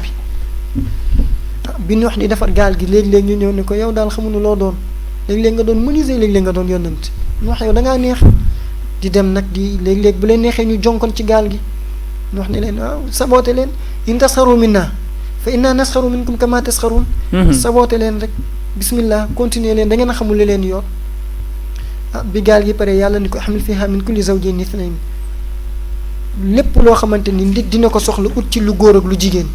bi Nuux di defar gaal gi léeg-léeg ñu ñëw ne ko yow daal xamuñu loo doon léeg-léeg nga doon menuisier léeg-léeg nga doon yonent Nuux yow da ngaa neex di dem nag di léeg-léeg bu leen neexee ñu jonkon ci gaal gi Nuux ne leen waaw saboote leen in tasxaru minna fa inna nasxaru minkum kama tasxarun saboote leen rek bismillah continuer leen da ngeen a xamul li leen yor bi gaal gi pare yàlla ni ko hamil fiha min kulli zawjayn ithnayn lépp loo xamante ni nit dina ko soxla ut ci lu góor ak lu jigéen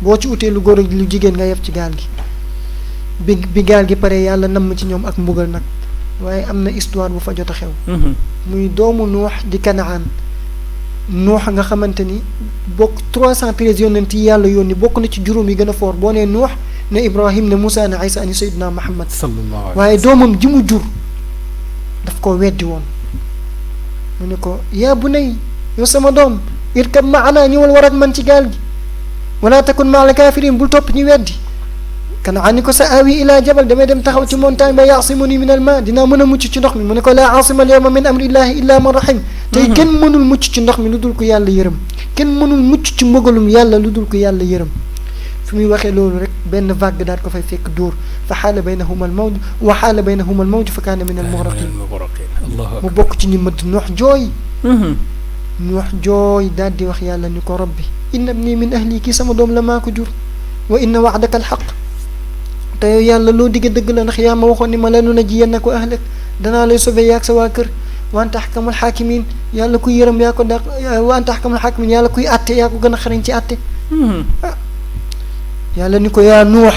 boo ci utee lu góor ak lu jigéen nga yeb ci gaal gi bi gaal gi pare yàlla namm ci ñoom ak mbugal nag waaye am na histoire bu fa jot a xew muy doomu Nuux di Kanaan Nuux nga xamante ni bokk 313 yonent yi yàlla yónni bokk na ci juróom yi gën a foor boo nee Nuux ne Ibrahim ne Moussa ne Isa ne Seydina Muhammad waaye doomam ji mu jur daf koo weddi woon mu ne ko yaa bunay yow sama doom irkab maana ñëwal war ak man ci gaal gi wala takun maa al kaafiriin bul topp ñu weddi Kanaan ni ko sa awi ila jabal damay dem taxaw ci montagne ba yaasimuni min al ma dinaa mën a mucc ci ndox mi mu ne ko laa aasima al yawma min amrillahi illa man rahim tey kenn mënul mucc ci ndox mi lu dul ko yàlla yërëm kenn mënul mucc ci mbugalum yàlla lu dul ko yàlla yërëm fi muy waxee loolu rek benn vague daal ko fay fekk dóor fa xaala baynahuma al mawj wa xaala baynahuma al mawj fa kaana min al mugraqin mu bokk ci ñi mëdd Nuux jooy Nuux jooy daal di wax yàlla ni ko rabbi inna ibni min ahli kii sama doom la maa ko jur wa inna wa'daka al xaq te yow yàlla loo digge dëgg la ndax yaa ma waxoon ni ma la nunajjiyannaka wa ahlak danaa lay sauver yaag sa waa kër wa anta ahkamul xaakimin yàlla kuy yërëm yaa ko daq wa anta ahkamul xaakimin yàlla kuy àtte yaa ko gën a xarañ ci àtte yàlla ni ko yaa Nuux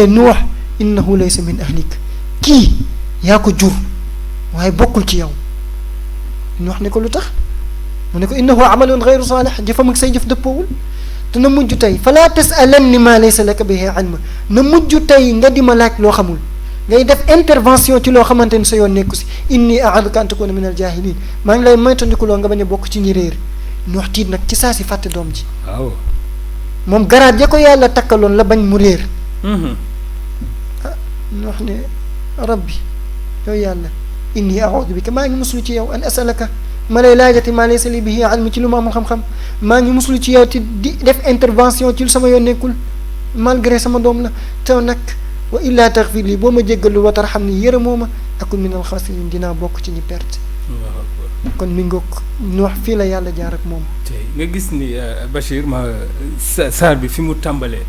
Nuux innahu laysa min ahlik kii yaa ko jur waaye bokkul ci yow Nuux ne ko lu tax mu ne ko innahu amalun gayru saalih jëfam ak say jëf dëppoowul te na mujj tey falaa tasalanni maa laysa laka bihi ilm na mujj tey nga di ma laaj loo xamul ngay def intervention ci loo xamante ni sa yoon nekku si inni a'aduka an takuna min al jahilin maa ngi lay moytandikuloo nga bañ a bokk ci ñi réer Nuux tiit nag ci saa si fàtte doom ji waaw moom garaat ya ko yàlla takkaloon la bañ mu réer Nuux ne rabbi yow yàlla inni a'uudu bika maa ngi muslu ci yow an asalaka ma lay laajati maa laysa li bihi ilm ci lu ma amul xam-xam maa ngi muslu ci yow te di def intervention ci lu sama yoon nekkul malgré sama doom la te nag wa illaa taxfir lii boo ma jéggalu wa tarxam ni yërëmoo ma akun min al xaasiriin dinaa bokk ci ñi perte kon mi ngoog Nuux fii la yàlla jaar ak moom tey nga gis ni Bachir ma saar bi fi mu tàmbalee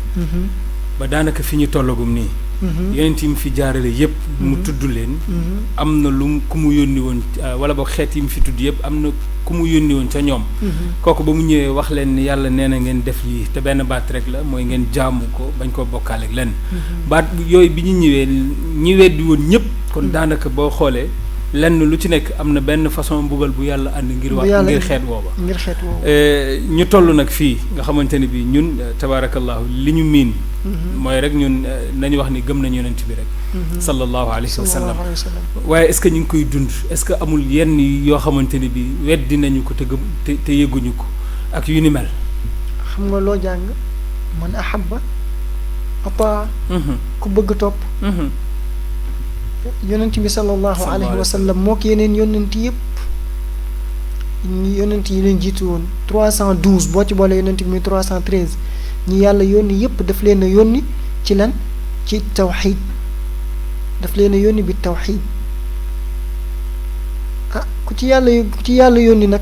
ba daanaka fi ñu tollagum nii yeneen yi mu fi jaarale yëpp mu tudd leen am na lu ku mu yónni woon wala boog xeet yi mu fi tudd yëpp am na ku mu yónni woon ca ñoom kooku ba mu ñëwee wax leen ni yàlla nee na ngeen def lii te benn baat rek la mooy ngeen jaamu ko bañ koo bokkaaleeg lenn baat yooyu bi ñu ñëwee ñi weddi woon ñëpp kon daanaka boo xoolee lenn lu ci nekk am na benn façon mbugal bu yàlla ànd ngir ngir xeet booba ngir xeet booba ñu toll nag fii nga xamante ni bi ñun tabaarakallahu li ñu miin mooy rek ñun nañu wax ni gëm nañu yonent bi rek sallallahu alayhi wa sallam waaye est-ce que ñu ngi koy dund est-ce que amul yenn yoo xamante ni bi weddi nañu ko te gëm te yëguñu ko ak yu ni mel xam nga loo jàng man ahabba ataa ku bëgg topp yonent bi sallallahu alayhi wa sallam moo ko yeneen yonent yëpp yonent yi leen jiitu woon 312 boo ci boole yonent bi muy 313 ñi yàlla yónni yëpp daf leen a yónni ci lan ci tawxiid daf leen a yónni bi tawxiid ku ci yàlla yónni nag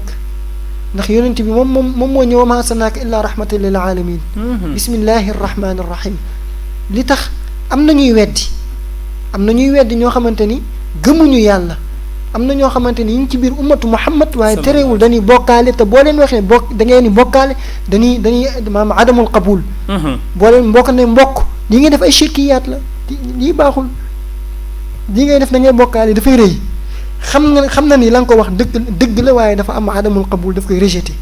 ndax yonent bi moom moo ñëw wa maa arsalnaaka illaa rahmatan lil aalamiin bismillahi rahmaani rahim li tax am na ñuy weddi ñoo xamante ni gëmuñu yàlla am na ñoo xamante ni ñu ngi ci biir ummatu muhammad waaye terewul dañuy bokkaale te boo leen waxee da ngeen ni bokkaale dañuy maanaam adamul qabul boo leen mbokk li ngay def ay shirkiyaat la lii baaxul li ngay def da ngay bokkaale dafay rëy xam na ni la nga ko wax dëgg la waaye dafa am adamul qabul daf koy rejeté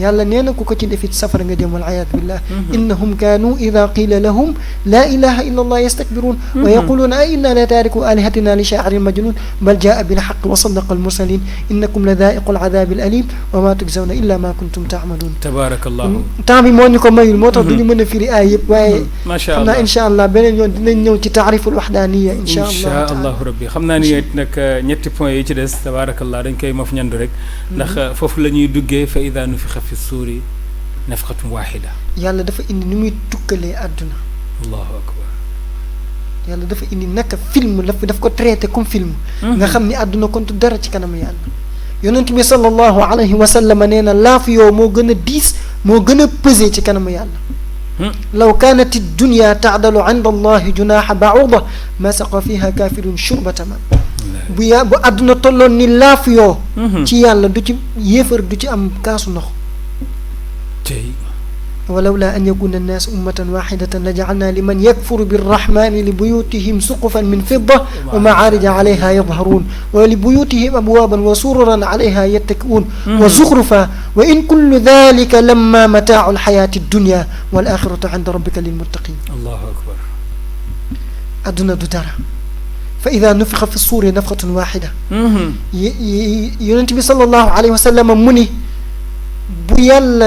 yàlla nee na ku ko ci defit safara nga jëm wal ayaadu billah innahum kaanu ida qila lahum laa ilaha illa allah yastakbiruun wa yaquluuna a inna la taariku alihatina li shaa'irin majnun bal jaa bilhaq wa sadaqa almursalin innakum la daa'iqu aladabi alalim wa ma tujzawna illa ma kuntum taamaluun tabarakallahu temps bi moo ñu ko mayul moo tax du ñu mën a firi aay yëpp waaye xam naa incha allah beneen yoon dinañ ñëw ci taariful waxdaaniya incha allahu rabbi xam naa ni nag ñetti point yi ci des tabaarakallah dañ koy maf ñandu rek ndax foofu la ñuy duggee fa ida nufixa fi suuri nafxatun waaxida yàlla dafa indi ni muy tukkalee àdduna allahu akbar yàlla dafa indi naka film daf ko traité comme film nga xam ni àdduna kontu dara ci kanamu yàlla yonent bi sallallahu alayhi wa sallam nee na laaf yoo moo gën a diis moo gën a pesé ci kanamu yàlla law kaanat dunya taadalu inda allahi junaaxa bauda ma saqa fiha kaafirun shurbata ma bu àdduna tolloon ni laaf yoo ci yàlla du ci yéefar du ci am kaasu ndox walawla an yakuna annaasu ummatan waxidatan la jacalna liman yakfuru birrahmani li buyutihim suqufan min fidda wa macaarija calayha yadharuun wa li buyutihim abwaaban wa sururan calayha yattaki'uun wa zuxrufa wa in kullu dalika lamma mataacu alxayaati addunya wal axiratu cinda rabbika lilmuttaqin allahu akbar adduna du dara fa ida nufixa fi suuri nafxatun waaxida yonent bi sallallahu alayhi wa sallam mu ni bu yàlla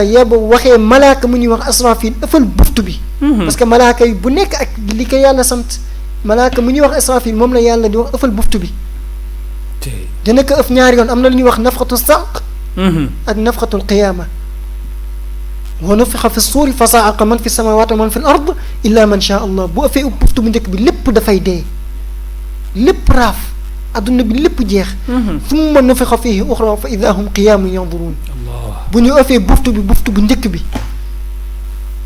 waxee malaaka mu ñuy wax asrafil ëffal buftu bi parce que malaaka yi bu nekk ak li ko yàlla sant malaaka mu ñuy wax asrafil moom la yàlla di wax ëffal buftu bi dina ko ëff ñaari yoon am na lu ñuy wax nafxatu sànq ak nafxatul qiyaama wa nufixa fi suuri fa saaqa man fi samawati wa man fi l ard illa man shaa allah bu ëffee buftu bu njëkk bi lépp dafay dee lépp raaf adduna bi lépp jeex summa nufixa fiihi uxra fa ida hum qiyaamun yanduruun bu ñu ëffee buftu bu njëkk bi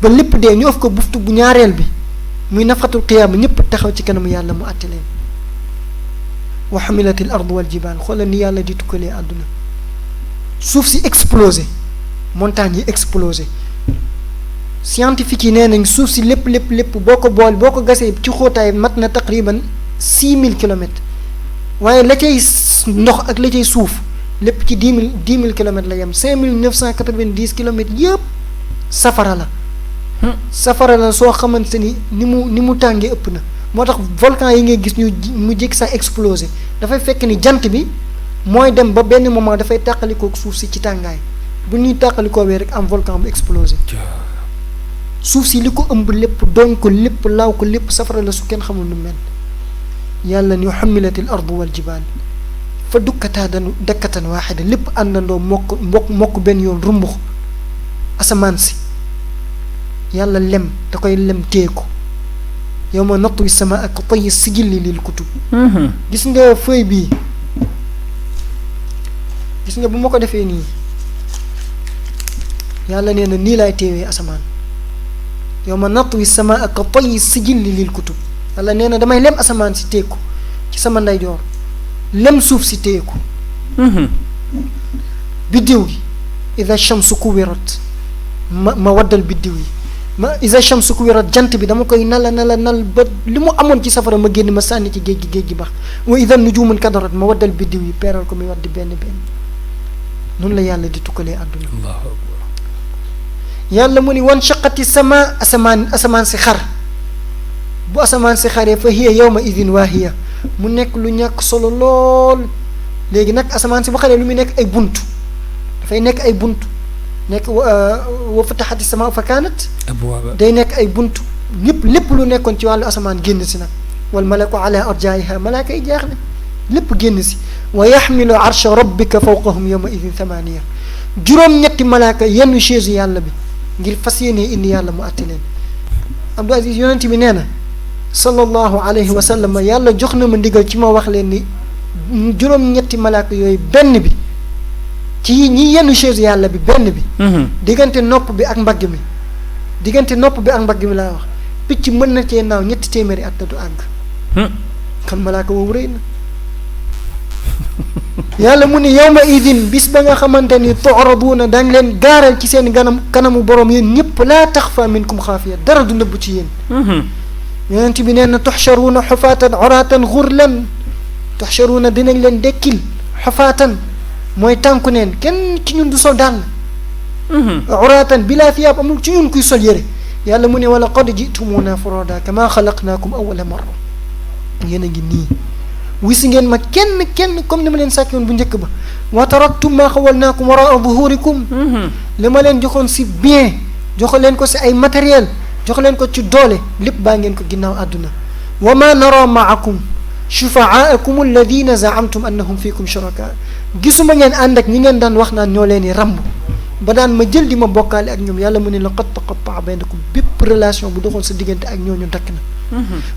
ba lépp dee ñu ëff ko buftu bu ñaareel bi muy nafxatul qiyaama ñëpp taxaw ci kanamu yàlla mu àtte leen wa xamilatil ardu wal jibaal xoolal ni yàlla di tukkalee àdduna suuf si explosé montagne yi explosé scientifique yi nee nañ suuf si lépp boo ko gasee ci xóotaay mat na taqriban 6000 kilomètres waaye la cay ndox ak la cay suuf lépp ci 10 000 kilomètres la yem 5990 kilomètres yëpp safara la soo xamante ni mu tàngee ëpp na moo tax volcan yi ngay gis mu jékki sax explosé dafay fekk ni jant bi mooy dem ba benn moment dafay tàqalikoo suuf si ci tàngaay bu ñuy tàqalikoowee rek am volcan bu explosé suuf si li ko ëmb lépp doñ ko lépp laaw ko lépp safara la su kenn xamul nu mel yàlla ni xamilatil ardu wal jibaal fa dakkatan waaxida lépp àndandoo mokk benn yoon rumbux asamaan si yàlla lem da koy lem téye ko yow ma natwi sama ak toyi sijilli lil kutub gis nga feuille bii gis nga bu ma ko defee nii yàlla nee na nii laay téewee asamaan yow ma natwi sama ak toyi sijilli lil kutub yàlla nee na damay lem asamaan si téye ko ci sama ndeyjoor lem suuf si téye ko biddiw gi ida shamsu kuwirat ma waddal biddiw yi ma isa shamsu kuwirat jant bi dama koy nal ba li mu amoon ci safara ma génn ma sànni ci géej gi bax wa ida nujumun kadarat ma waddal biddiw yi peeral ko muy waddi benn noonu la yàlla di tukkalee àdduna. Allahu akbar. yàlla mu ni wan shaqati sama asamaan si xar bu asamaan si xaree fa hiya yawma idin waahiya mu nekk lu ñàkk solo lool léegi nag asamaan si bu xaree lu muy nekk ay bunt dafay nekk ay bunt nekk wa fataxati sama fa kaanat abwaaba day nekk ay bunt lépp lu nekkoon ci wàllu asamaan génn si nag wal malaku ala arjaiha malaaka yi jaaxle lépp génn si wa yaxmilu arsha rabbika fawqahum yawma idin thamaniya juróom-ñetti malaaka yenn chaise yàlla bi ngir fas yéene indi yàlla mu àtte leen. Abdou Aziz yonent bi nee na sallallahu alayhi wa sallam yàlla jox na ma ndigal ci ma wax leen ni juróom-ñetti malaaka yooyu benn bi ci ñi yenn chaise yàlla bi benn bi. diggante nopp bi ak mbagg mi laa wax picc mën na cee naaw 3 téeméeri at du àgg. kon malaaka woowu rëy na. yàlla mu ni yawma idin bis ba nga xamante ni tu'raduuna dañ leen gaaral ci seen kanamu borom yéen ñëpp laa taxfa minkum xaafiya dara du nëbb ci yéen. yonent bi nee na tuxcharuuna xufaatan oraatan xurlan tuxcharuuna dinañ leen dekkil xufaatan mooy tànku neen kenn ci ñun du sol dàll. oraatan bilaa thiyaab amul ci ñun kuy sol yére yàlla mu ne wala qad ji'tumuuna furada kama xalaqnaakum awwala marra yéen a ngi nii wisi ngeen ma kenn comme ni ma leen sàkki woon bu njëkk ba wa taraktum maa xawalnaakum waraa zuhurikum li ma leen joxoon si bien jox leen ko si ay matériel jox leen ko ci doole lépp baa ngeen ko ginnaaw àdduna wa ma nara maakum shufaaakum alladina zaamtum annahum fiikum shuraka gisuma ngeen ànd ak ñi ngeen daan wax naan ñoo leen di ramb ba daan ma jël di ma bokkaale ak ñoom yàlla mu ne laqad taqattaa baynakum bépp relation bu doxoon sa diggante ak ñooñu dakk na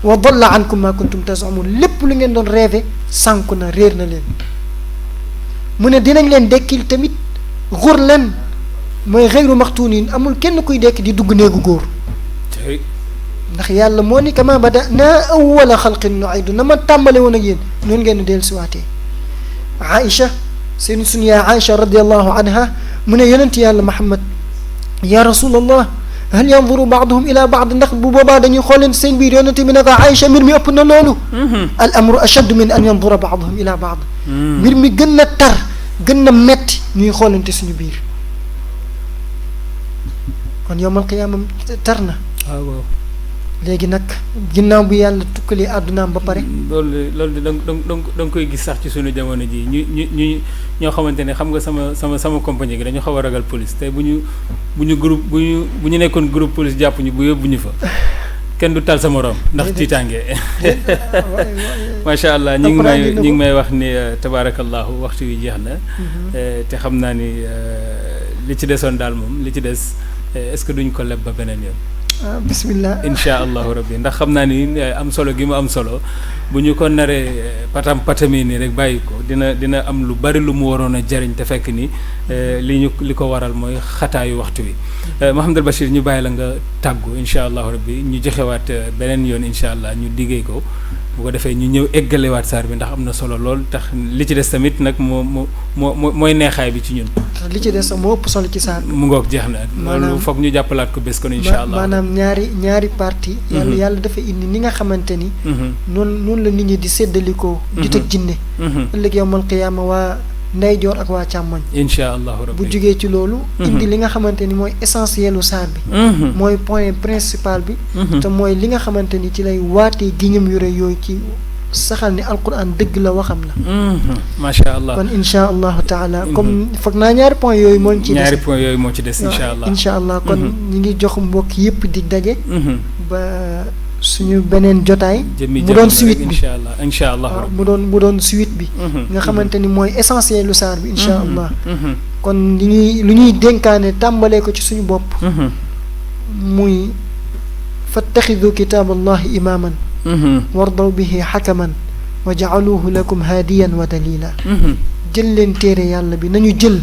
wa dalla ankum ma kuntum tazamun lépp lu ngeen doon rêvé sànku na réer na leen mu ne dinañ leen dekkil tamit xur leen mooy xeyru maxtuunin amul kenn kuy dekk di dugg néegu góor ndax yàlla moo ni kama bada'naa awwala xalqin nu'iidu na ma tàmbale woon ak yéen noonu ngeen dellu si waatee Aïcha seen suñu yaay Aïcha radiallahu anha mu ne yonent yàlla Muhammad ya rasulallah hal yanzuru baaduhum ila baad ndax bu boobaa dañuy xooleen seen biir yonente bi ne ko Aïcha mbir mi ëpp na loolu al amru ashaddu min an yanzura baaduhum ila baad mbir mi gën na tar gën na metti ñuy xoolante suñu biir kon yawmal qiyaama tar na waaw léegi nag ginnaaw bu yàlla tukkalee àddunaam ba pare loolu de da nga koy gis sax ci suñu jamono ji ñu ñoo xamante ne xam nga sama compagnie gi dañu xaw a ragal police tey bu ñu nekkoon groupe police jàpp ñu bu yóbbu ñu fa kenn du tal sa morom ndax tiitaange macha allah ñi ngi may wax ni tabaarakallahu waxtu wi jeex na te xam naa ni li ci desoon daal moom li ci des est-ce que duñ ko leb ba beneen yoon bismillah incha allahu rabbi ndax xam naa ni am solo gi mu am solo bu ñu ko naree patami nii rek bàyyi ko dina am lu bari lu mu waroon a jariñ te fekk ni li ko waral mooy xataayu waxtu wi Mouhamadul Bachir ñu bàyyi la nga tàggu incha allahu rabbi ñu joxewaat beneen yoon incha allah ñu diggee ko bu ko defee ñu ñëw eggalewaat saar bi ndax am na solo lool tax li ci des tamit nag mooy neexaay bi ci ñun. li ci des sax moo ëpp solo ci saar bi. mu ngoog jeex na. loolu foog ñu jàppalaat ko bés kon incha allah. maanaam ñaari partie yàlla dafa indi ni nga xamante ni. noonu la nit ñi di séddalikoo. di teg jinne. ëllëg yawmal qiyaama waa ndeyjoor ak waa càmmoñ. incha allahu rabbi bu jugee ci loolu. indi li nga xamante ni mooy essentielu saar bi. mooy point principal bi. te mooy li nga xamante ni ci lay waatee giñam yu rëy yooyu ci saxal ni alquran dëgg la waxam la. macha allah kon incha allahu taala comme foog naa ñaari point yooyu moo ci des. ñaari point yooyu moo ci des incha allah. incha allah kon ñu ngi jox mbokk yëpp di daje. ba suñu beneen jotaay. mu doon suite bi incha allah mu doon suite bi. nga xamante ni mooy essentiel lu saar bi incha allah. kon lu ñuy dénkaane tàmbalee ko ci suñu bopp. muy fattaxidu kitaaballahi imaaman. wardaw bihi xakaman wa jaaluhu lakum haadiyan wa dalila. jël leen téere yàlla bi nañu jël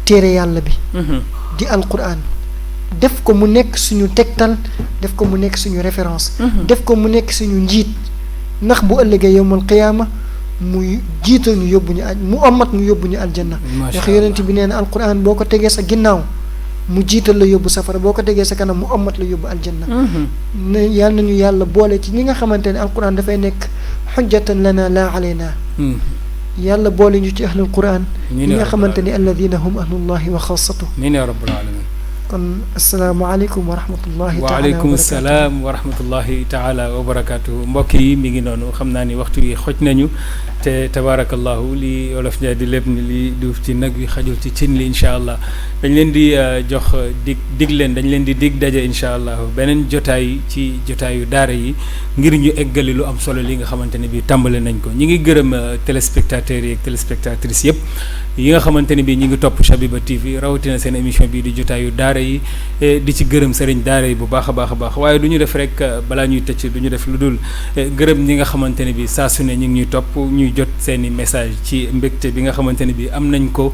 téere yàlla bi. di alquran. def ko mu nekk suñu tegtal def ko mu nekk suñu référence. def ko mu nekk suñu njiit ndax bu ëllëgee yawmal qiyaama muy jiital ñu yóbbu ñu mu ommat ñu yóbbu ñu aljanna. ndax yonent bi nee na alquran boo ko tegee sa ginnaaw mu jiital la yóbbu safara boo ko tegee sa kanam mu ommat la yóbbu aljanna. ne yàlla nañu yàlla boole ci ñi nga xamante ne alquran dafay nekk xujjatan lana laa alayna. yàlla boole ñu ci ahlul quran. ñi nga xamante ni alladina hum ahlullahi wa xaasatu. amiin yaa rabbal alamin. kon asalaamaaleykum wa rahmatullahi taala waaleykum salaam wa rahmatullahi taala wa barakaatu. mbokk yi mi ngi noonu xam naa ni waxtu yi xoj nañu te tabaarakallahu li wolof Njaay di lépp ni li duuf ci nag wi xajul ci cin li incha allah dañ leen di jox dig leen dañ leen di dig daje incha allah beneen jotaay ci jotaayu daara yi ngir ñu eggali lu am solo li nga xamante ne bii tàmbale nañ ko ñi ngi gërëm téléspectateurs yi ak téléspectatrices yëpp yi nga xamante ne bii ñi ngi topp Shabiba TV rawatina seen émission bii di jotaayu daara yi di ci gërëm sëriñ daara yi bu baax a baax a baax waaye du ñu def rek balaa ñuy tëcc du ñu def lu dul gërëm ñi nga xamante ne bii saa su ne ñu ngi ñuy topp ñuy jot seen i message ci mbégte bi nga xamante ne bii am nañ ko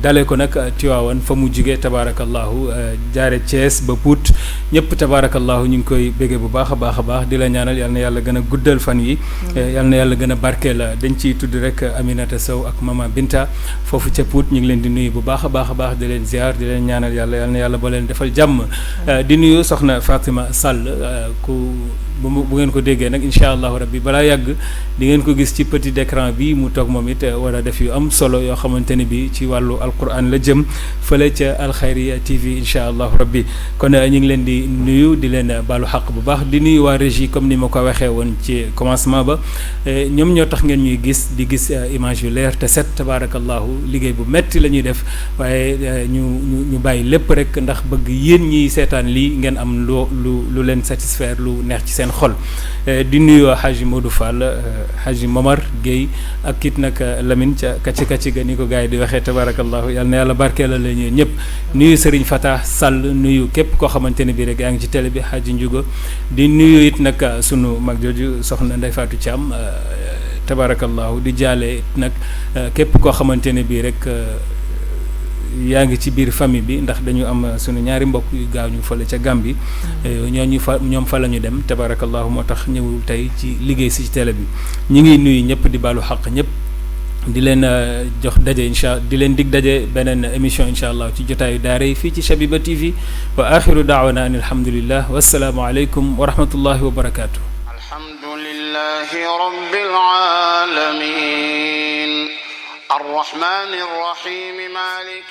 dalee ko nag Tiwaawan fa mu jugee tabaarakallahu jaare Thiès ba Pout ñëpp tabaarakallahu ñu ngi koy béggee bu baax a baax a baax di la ñaanal yal na yàlla gën a guddal fan yi yal na yàlla gën a barkeel dañ ciy tudd rek Aminata Sow ak Mama Binta foofu ca Pout ñu ngi leen di nuyu bu baax a baax a baax di leen ziar di leen ñaanal yàlla yal na yàlla ba leen defal jàmm di nuyu soxna Fatima Sall ku bu ngeen ko déggee nag incha allahu rabbi balaa yàgg di ngeen ko gis ci petit écran bi mu toog moom it war a def yu am solo yoo xamante ne bi ci wàllu alquran la jëm fële ca Alxayriya TV incha allahu rabbi kon ñu ngi leen di nuyu di leen baalu xaq bu baax di nuyu waa régie comme ni ma ko waxee woon ci commencement ba ñoom ñoo tax ngeen ñuy gis di gis image yu leer te set tabaarakallahu liggéey bu metti la ñuy def waaye ñu bàyyi lépp rek ndax bëgg yéen ñiy seetaan lii ngeen am lu leen satisfaire lu neex ci seen xol di nuyu Haji Modou Fall Haji Momar Guèye ak kit nag Lamine ca kacci ga ni ko gars yi di waxee tabarakallahu yal na yàlla barkeelal la ñu ñëpp nuyu Serigne Fatah Sall nuyu képp koo xamante ne bii rek yaa ngi ci télé bi Haji Ndiouga di nuyu it nag sunu mag jooju soxna Ndeye Fatou Thiam tabarakallahu di jaale nag képp koo xamante ne bii rek yaa ngi ci biir famille bi ndax dañu am sunu ñaari mbokk yu gaañu fële ca Gàmbi ñoom fa la ñu dem tabarakallahu moo tax ñëwul tey ci liggéey si ci télé bi ñu ngi nuyu ñëpp di baalu xaq ñëpp di leen jox daje di leen dig daje beneen émission incha allah ci jotaayu daara yi fii ci Shabiba TV wa axiru daawana an alhamdulillah wassalaamu aleykum wa rahmatullahi wa barakaatu. alhamdulillahi rabbil alamin الرحمن الرحيم مالك